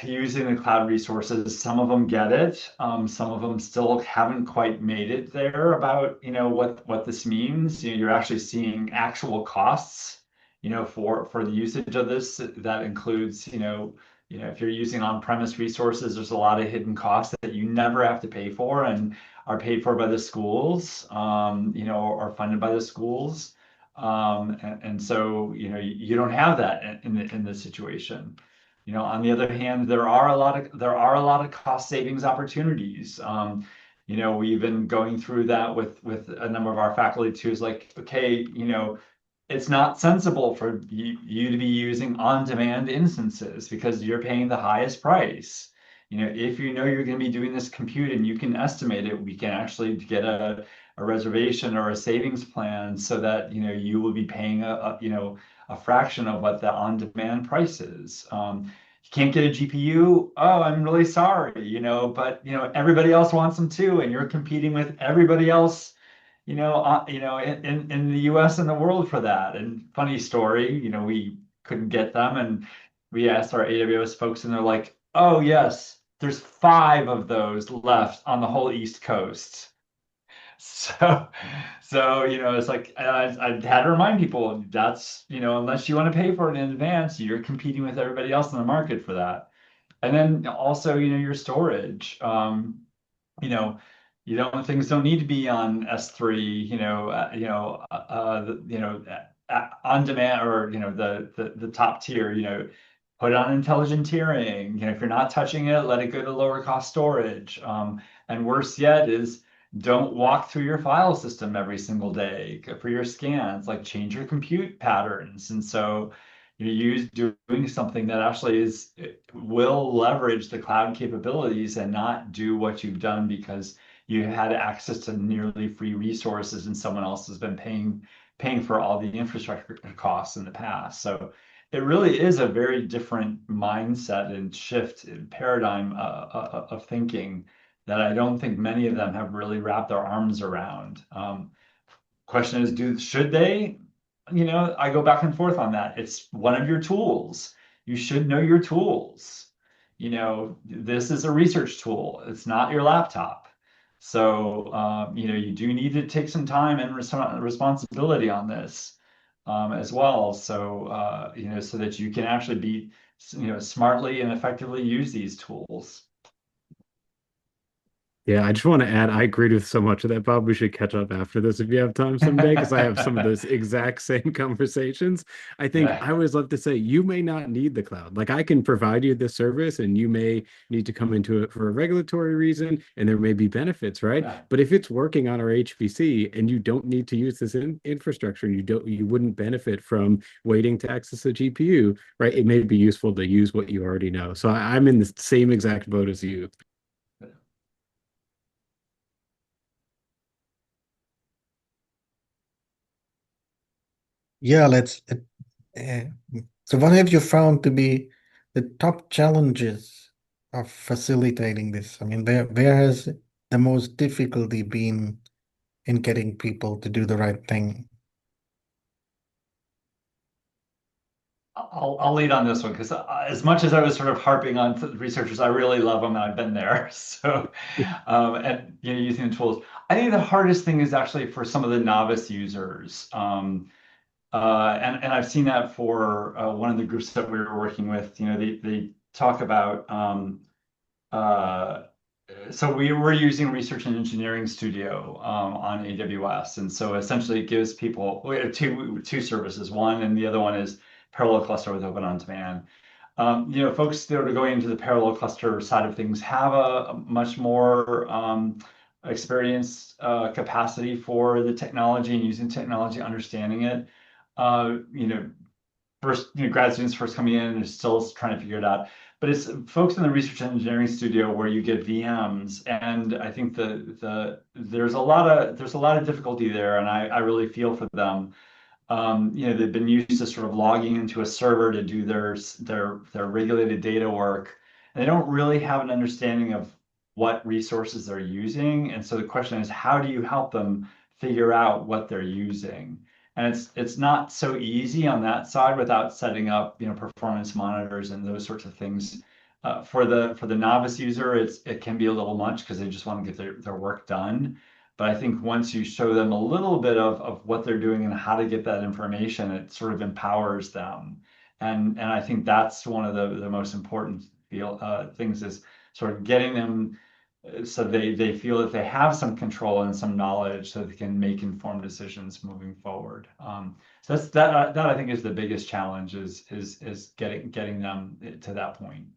using the cloud resources. Some of them get it. Some of them still haven't quite made it there about, what this means. You're actually seeing actual costs, for the usage of this. That includes, if you're using on-premise resources, there's a lot of hidden costs that you never have to pay for and are paid for by the schools, or funded by the schools. And so, you don't have that in this situation. On the other hand, there are a lot of cost savings opportunities. We've been going through that with a number of our faculty too. Is like, okay, it's not sensible for you to be using on-demand instances because you're paying the highest price. If you're going to be doing this compute and you can estimate it, we can actually get a reservation or a savings plan so that you will be paying a fraction of what the on-demand price is. You can't get a GPU. Oh, I'm really sorry, but everybody else wants them too, and you're competing with everybody else, in the U.S. and the world for that. And funny story, we couldn't get them, and we asked our AWS folks, and they're like, "Oh yes, there's 5 of those left on the whole East Coast." So, it's like I had to remind people that's, unless you want to pay for it in advance, you're competing with everybody else in the market for that. And then also, your storage. You know, things don't need to be on S3, on demand or the top tier. Put it on intelligent tiering. If you're not touching it, let it go to lower cost storage. And worse yet is don't walk through your file system every single day for your scans. Like change your compute patterns, and so you use doing something that actually will leverage the cloud capabilities and not do what you've done because you had access to nearly free resources and someone else has been paying for all the infrastructure costs in the past. So it really is a very different mindset and shift in paradigm of thinking that I don't think many of them have really wrapped their arms around. Question is, should they? I go back and forth on that. It's one of your tools. You should know your tools. This is a research tool. It's not your laptop. So, you do need to take some time and responsibility on this, as well. So, so that you can actually be, smartly and effectively use these tools. Yeah, I just want to add, I agreed with so much of that, Bob. We should catch up after this if you have time someday, because I have some of those exact same conversations. I think Yeah. I always love to say, you may not need the cloud. Like I can provide you this service and you may need to come into it for a regulatory reason, and there may be benefits, right? Yeah. But if it's working on our HPC and you don't need to use this infrastructure, you wouldn't benefit from waiting to access a GPU, right? It may be useful to use what you already know. So I'm in the same exact boat as you. Yeah, uh, so what have you found to be the top challenges of facilitating this? I mean, where has the most difficulty been in getting people to do the right thing? I'll lead on this one because as much as I was sort of harping on the researchers, I really love them and I've been there. So, and using the tools, I think the hardest thing is actually for some of the novice users. And I've seen that for one of the groups that we were working with. They talk about uh, so we were using Research and Engineering Studio on AWS, and so essentially it gives people we have two services. One and the other one is parallel cluster with Open On Demand. Folks that are going into the parallel cluster side of things have a much more experience, capacity for the technology and using technology, understanding it. Uh, you know, first, grad students first coming in and are still trying to figure it out. But it's folks in the research and engineering studio where you get VMs, and I think there's a lot of difficulty there, and I really feel for them. They've been used to sort of logging into a server to do their regulated data work. And they don't really have an understanding of what resources they're using. And so the question is, how do you help them figure out what they're using? And it's not so easy on that side without setting up, performance monitors and those sorts of things For the novice user, it can be a little much because they just want to get their work done. But I think once you show them a little bit of what they're doing and how to get that information, it sort of empowers them. And I think that's one of the most important things is sort of getting them so they feel that they have some control and some knowledge so they can make informed decisions moving forward. So that I think is the biggest challenge is getting them to that point.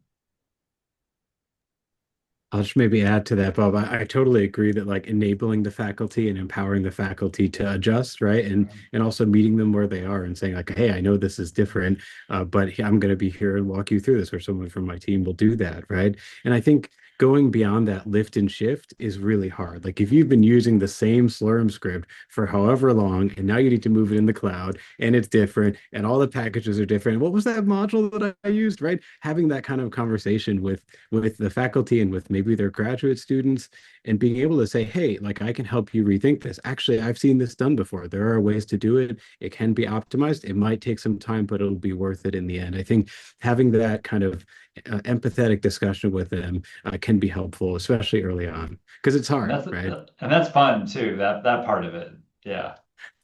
I'll just maybe add to that, Bob. I totally agree that like enabling the faculty and empowering the faculty to adjust, right? And also meeting them where they are and saying like, hey, I know this is different, but I'm going to be here and walk you through this, or someone from my team will do that, right? And I think going beyond that lift and shift is really hard. Like if you've been using the same Slurm script for however long, and now you need to move it in the cloud, and it's different, and all the packages are different. What was that module that I used, right? Having that kind of conversation with the faculty and with maybe their graduate students and being able to say, hey, like I can help you rethink this. Actually, I've seen this done before. There are ways to do it. It can be optimized. It might take some time, but it'll be worth it in the end. I think having that kind of empathetic discussion with them can be helpful, especially early on, because it's And hard, that's right? and that's fun too. That part of it. Yeah.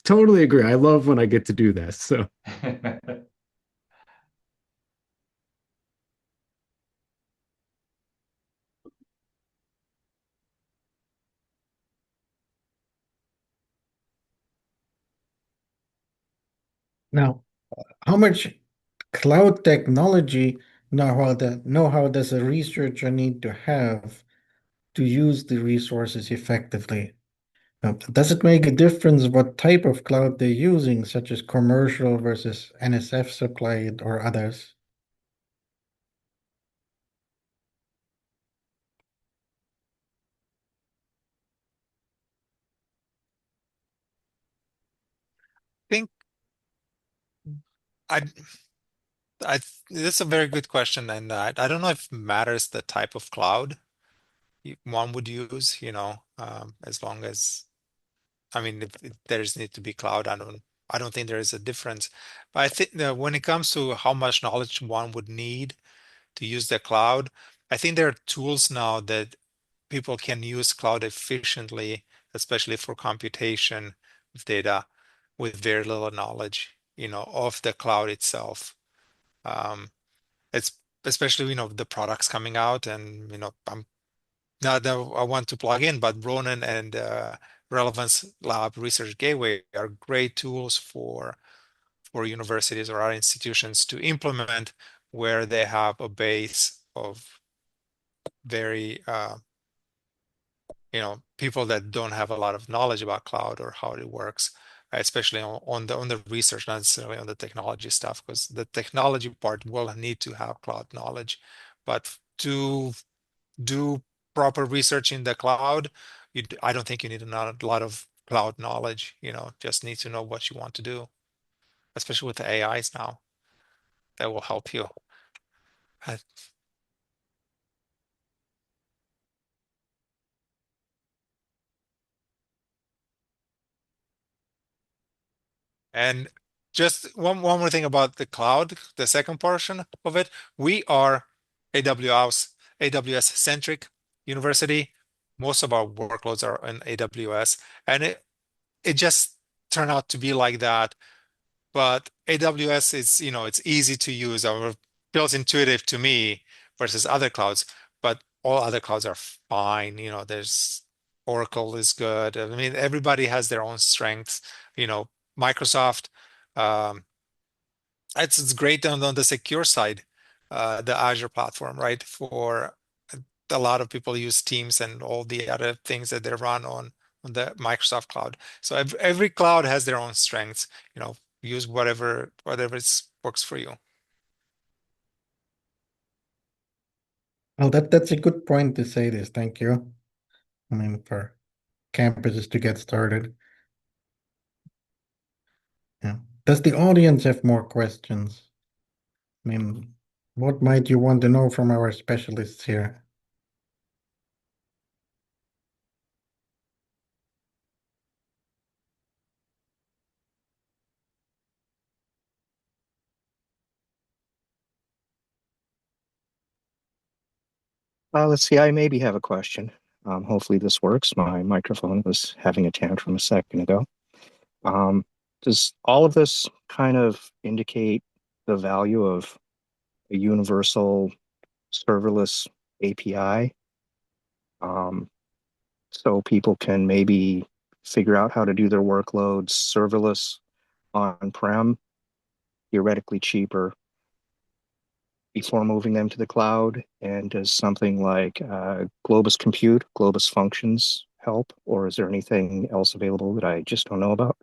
Totally agree. I love when I get to do this. So Now, how much cloud technology know-how does a researcher need to have to use the resources effectively? Does it make a difference what type of cloud they're using, such as commercial versus NSF supplied or others? think I I this is a very good question, and I don't know if it matters the type of cloud one would use, as long as I mean if there's need to be cloud, I don't think there is a difference. But I think that when it comes to how much knowledge one would need to use the cloud, I think there are tools now that people can use cloud efficiently, especially for computation of data with very little knowledge, of the cloud itself. Um, it's especially, the products coming out and, I'm not that I want to plug in, but Ronan and Relevance Lab Research Gateway are great tools for universities or other institutions to implement where they have a base of very people that don't have a lot of knowledge about cloud or how it works, especially on the research, not necessarily on the technology stuff, because the technology part will need to have cloud knowledge. But to do proper research in the cloud, I don't think you need a lot of cloud knowledge. Just need to know what you want to do, especially with the AIs now. That will help you. Uh, And just one more thing about the cloud, the second portion of it. We are AWS centric university. Most of our workloads are in AWS, and it just turned out to be like that. But AWS is, it's easy to use or feels intuitive to me versus other clouds. But all other clouds are fine. There's Oracle is good. I mean, everybody has their own strengths. Microsoft, um, it's great on the secure side, the Azure platform, right? For a lot of people use Teams and all the other things that they run on the Microsoft cloud. So every cloud has their own strengths. Use whatever works for you. Well, that's a good point to say this. Thank you. I mean, for campuses to get started. Yeah. Does the audience have more questions? I mean, what might you want to know from our specialists here? Let's see, I maybe have a question. Hopefully this works. My microphone was having a tantrum a second ago. Um, does all of this kind of indicate the value of a universal serverless API? Um, so people can maybe figure out how to do their workloads serverless on-prem, theoretically cheaper, before moving them to the cloud? And does something like Globus Compute, Globus Functions help? Or is there anything else available that I just don't know about?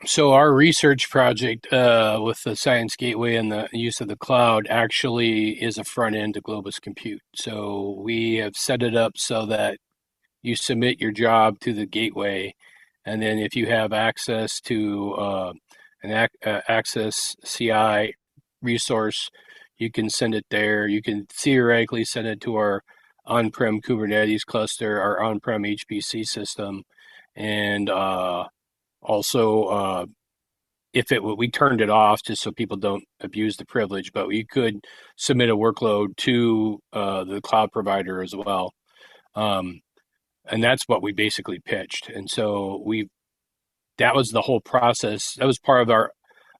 So our research project with the Science Gateway and the use of the cloud actually is a front end to Globus Compute. So we have set it up so that you submit your job to the gateway, and then if you have access to Access CI resource, you can send it there. You can theoretically send it to our on-prem Kubernetes cluster, our on-prem HPC system, and also if it we turned it off just so people don't abuse the privilege, but you could submit a workload to the cloud provider as well. Um, and that's what we basically pitched. And so that was the whole process. That was part of our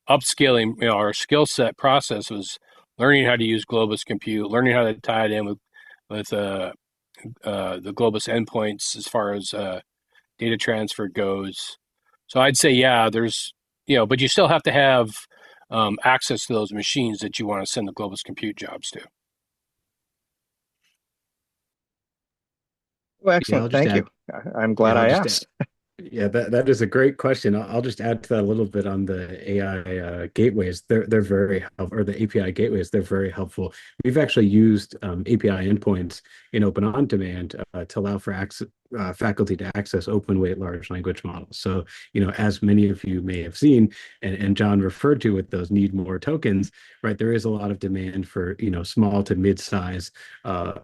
upscaling, our skill set process was learning how to use Globus Compute, learning how to tie it in with the Globus endpoints as far as data transfer goes. So I'd say, yeah, but you still have to have access to those machines that you want to send the Globus Compute jobs to. Well, Yeah, I'll excellent. just Thank you. add. I'm glad Yeah, I'll I just add. asked. Yeah, that is a great question. I'll just add to that a little bit on the AI gateways. They're very helpful, or the API gateways. They're very helpful. We've actually used API endpoints in Open On Demand to allow for faculty to access open weight large language models. So, as many of you may have seen, and John referred to with those need more tokens, right? There is a lot of demand for small to mid-size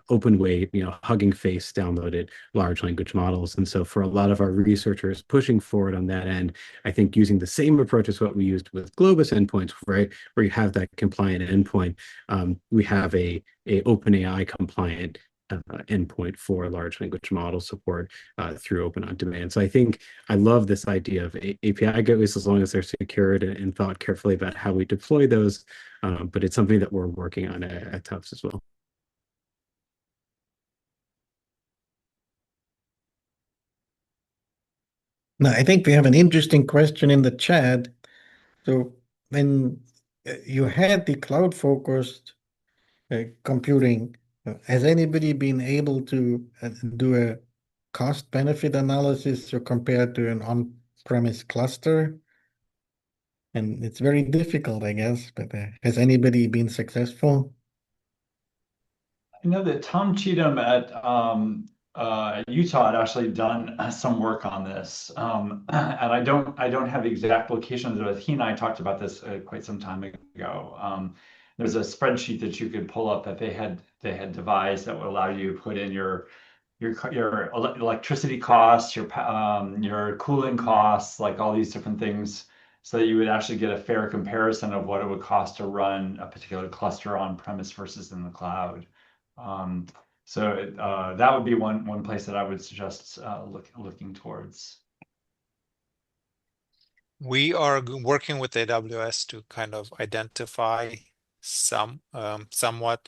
open weight, Hugging Face downloaded large language models. And so for a lot of our researchers pushing forward on that end, I think using the same approach as what we used with Globus endpoints, right, where you have that compliant endpoint, we have a OpenAI compliant endpoint for large language model support through Open On Demand. So I think I love this idea of API gateways as long as they're secured and thought carefully about how we deploy those. But it's something that we're working on at Tufts as well. Now, I think we have an interesting question in the chat. So when you had the cloud-focused computing, has anybody been able to do a cost-benefit analysis so compared to an on-premise cluster? And it's very difficult, I guess, but has anybody been successful? I know that Tom Cheatham at Utah had actually done some work on this, and I don't have the exact locations, but he and I talked about this quite some time ago. There's a spreadsheet that you could pull up that they had devised that would allow you to put in your electricity costs, your cooling costs, like all these different things, so that you would actually get a fair comparison of what it would cost to run a particular cluster on premise versus in the cloud. Um, so that would be one place that I would suggest looking towards. We are working with AWS to kind of identify somewhat,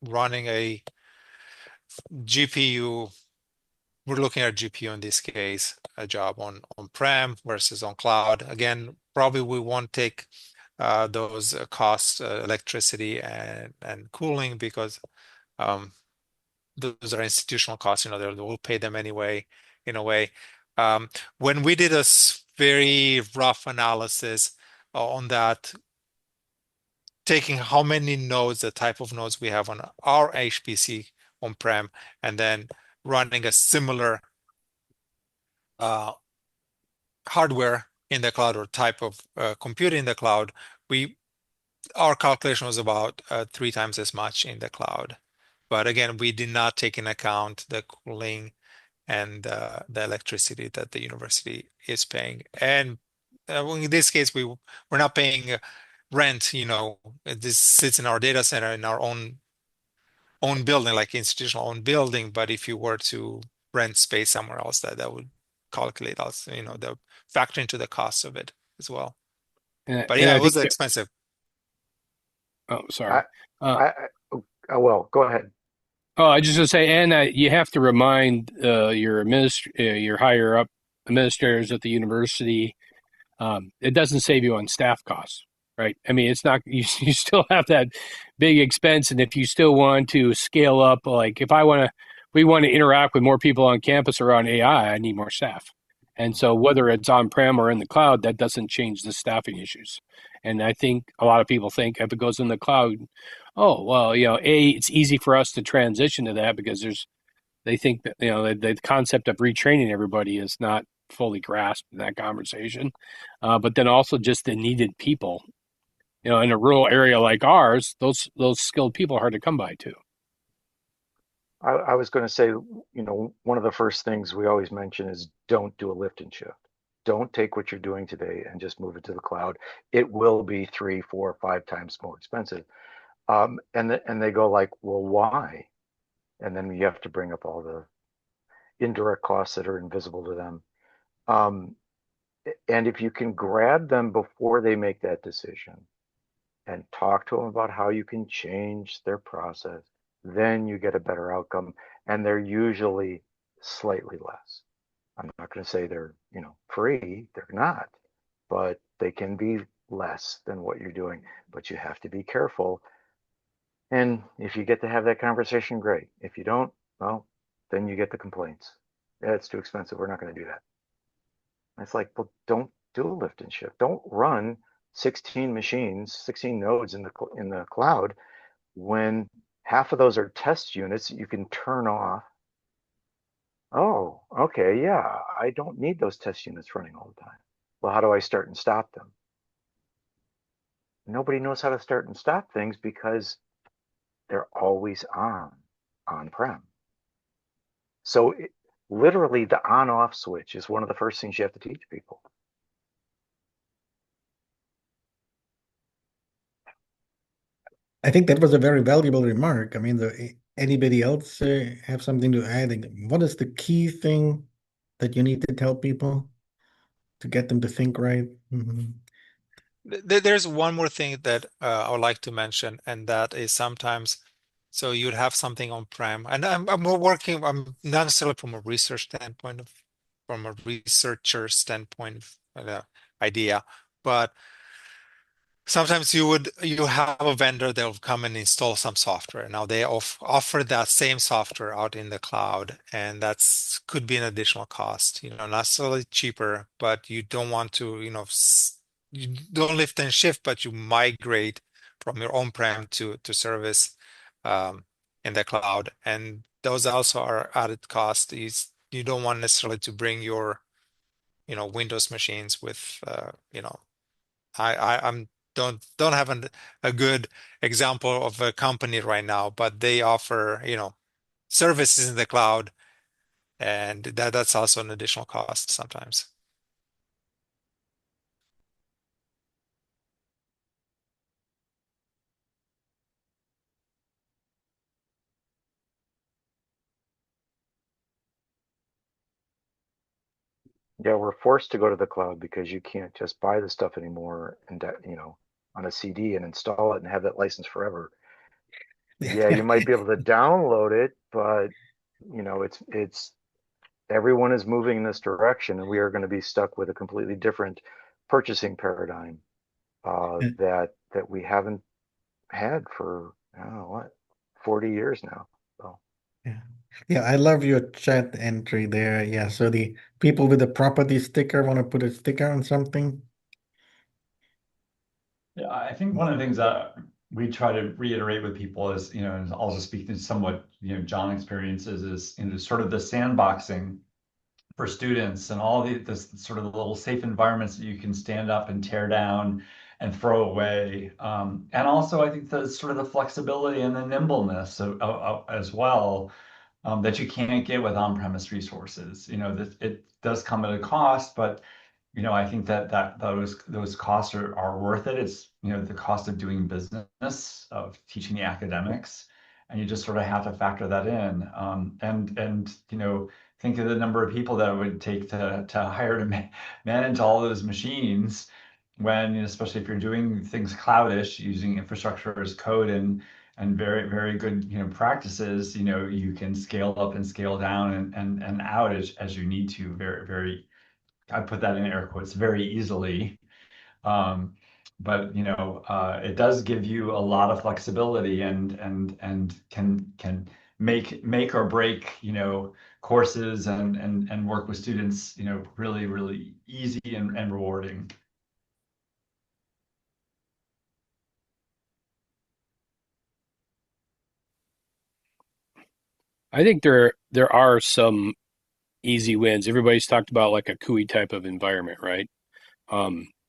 running a GPU. We're looking at GPU in this case, a job on-prem versus on cloud. Again, probably we won't take those costs, electricity and cooling, because those are institutional costs. We'll pay them anyway, in a way. When we did a very rough analysis on that, taking how many nodes, the type of nodes we have on our HPC on-prem, and then running a similar hardware in the cloud or type of computing in the cloud, our calculation was about 3 times as much in the cloud. But again, we did not take into account the cooling and the electricity that the university is paying. And in this case, we're not paying rent. This sits in our data center in our own own building, like institutional owned building. But if you were to rent space somewhere else, that would calculate also, the factor into the cost of it as well. But And yeah, I it think was that, expensive. oh, I, sorry. well, go ahead. Oh, I just want to say, and you have to remind your higher up administrators at the university. It doesn't save you on staff costs, right? I mean, it's not you still have that big expense, and if you still want to scale up, like if we want to interact with more people on campus around AI, I need more staff. And so whether it's on-prem or in the cloud, that doesn't change the staffing issues. And I think a lot of people think if it goes in the cloud, oh, well, it's easy for us to transition to that because they think that, the concept of retraining everybody is not fully grasped in that conversation. But then also just the needed people, in a rural area like ours, those skilled people are hard to come by too. I was going to say, one of the first things we always mention is don't do a lift and shift. Don't take what you're doing today and just move it to the cloud. It will be 3, 4, 5 times more expensive. And they go like, well, why? And then you have to bring up all the indirect costs that are invisible to them. And if you can grab them before they make that decision and talk to them about how you can change their process, then you get a better outcome. And they're usually slightly less. I'm not going to say they're, free. They're not, but they can be less than what you're doing. But you have to be careful. And if you get to have that conversation, great. If you don't, well, then you get the complaints. Yeah, it's too expensive. We're not going to do that. It's like, well, don't do a lift and shift. Don't run 16 machines, 16 nodes in the cloud when half of those are test units that you can turn off. Oh, okay, yeah, I don't need those test units running all the time. Well, how do I start and stop them? Nobody knows how to start and stop things because they're always on-prem. So literally the on-off switch is one of the first things you have to teach people. I think that was a very valuable remark. I mean, anybody else have something to add? What is the key thing that you need to tell people to get them to think right? There's one more thing that I would like to mention, and that is sometimes, so you'd have something on-prem, and I'm working, I'm not necessarily from a research standpoint, from a researcher standpoint idea, but sometimes you have a vendor that will come and install some software. Now they offer that same software out in the cloud, and that's could be an additional cost. Not necessarily cheaper, but you don't want to, you don't lift and shift, but you migrate from your on-prem to service in the cloud, and those also are added cost. You don't want necessarily to bring your, Windows machines with, I'm don't have a good example of a company right now, but they offer, services in the cloud, and that's also an additional cost sometimes. Yeah, we're forced to go to the cloud because you can't just buy the stuff anymore and on a CD and install it and have that license forever. Yeah, you might be able to download it, but it's everyone is moving in this direction, and we are going to be stuck with a completely different purchasing paradigm that we haven't had for I don't know what 40 years now. So Yeah. Yeah, I love your chat entry there. Yeah, so the people with the property sticker want to put a sticker on something. Yeah, I think one of the things that we try to reiterate with people is, and also speaking to somewhat, John experiences is, sort of the sandboxing for students and all this sort of little safe environments that you can stand up and tear down and throw away. And also, I think the sort of the flexibility and the nimbleness as well, that you can't get with on-premise resources. That it does come at a cost, but I think that those costs are worth it. It's the cost of doing business, of teaching the academics, and you just sort of have to factor that in. And think of the number of people that it would take to hire to manage all those machines when, especially if you're doing things cloudish using infrastructure as code and very, very good, practices, you can scale up and scale down and out as you need to very, very, I put that in air quotes, very easily. Um, but it does give you a lot of flexibility and can make or break, courses and work with students, really, really easy and rewarding. I think there are some easy wins. Everybody's talked about like a CUI type of environment, right?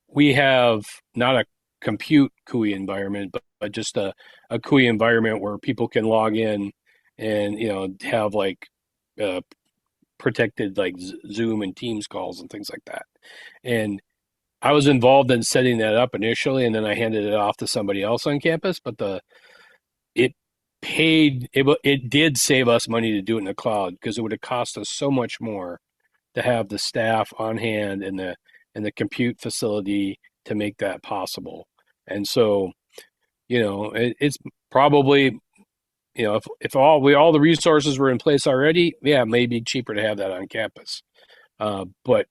We have not a compute CUI environment, but just a CUI environment where people can log in and have like uh, protected like Zoom and Teams calls and things like that. And I was involved in setting that up initially, and then I handed it off to somebody else on campus. But it it did save us money to do it in the cloud because it would have cost us so much more to have the staff on hand and the compute facility to make that possible. And so, it's probably, if all the resources were in place already, yeah, it may be cheaper to have that on campus. But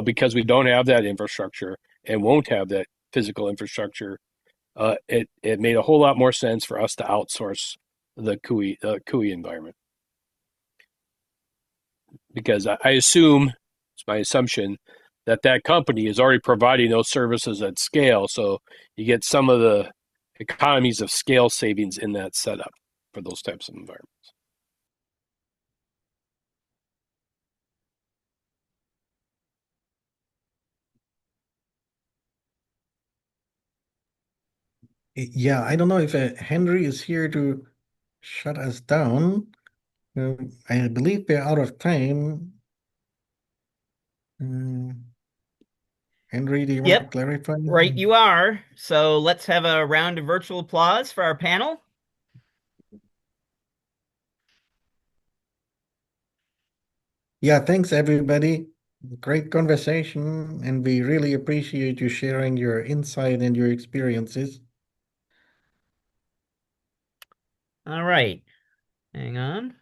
because we don't have that infrastructure and won't have that physical infrastructure, it made a whole lot more sense for us to outsource the CUI environment, because I assume, it's my assumption, that that company is already providing those services at scale. So you get some of the economies of scale savings in that setup for those types of environments. Yeah, I don't know if Henry is here to shut us down. I believe we're out of time. Henry, do you want to Yep, clarify right anything? you are. So let's have a round of virtual applause for our panel. Yeah, thanks everybody. Great conversation, and we really appreciate you sharing your insight and your experiences. All right. Hang on.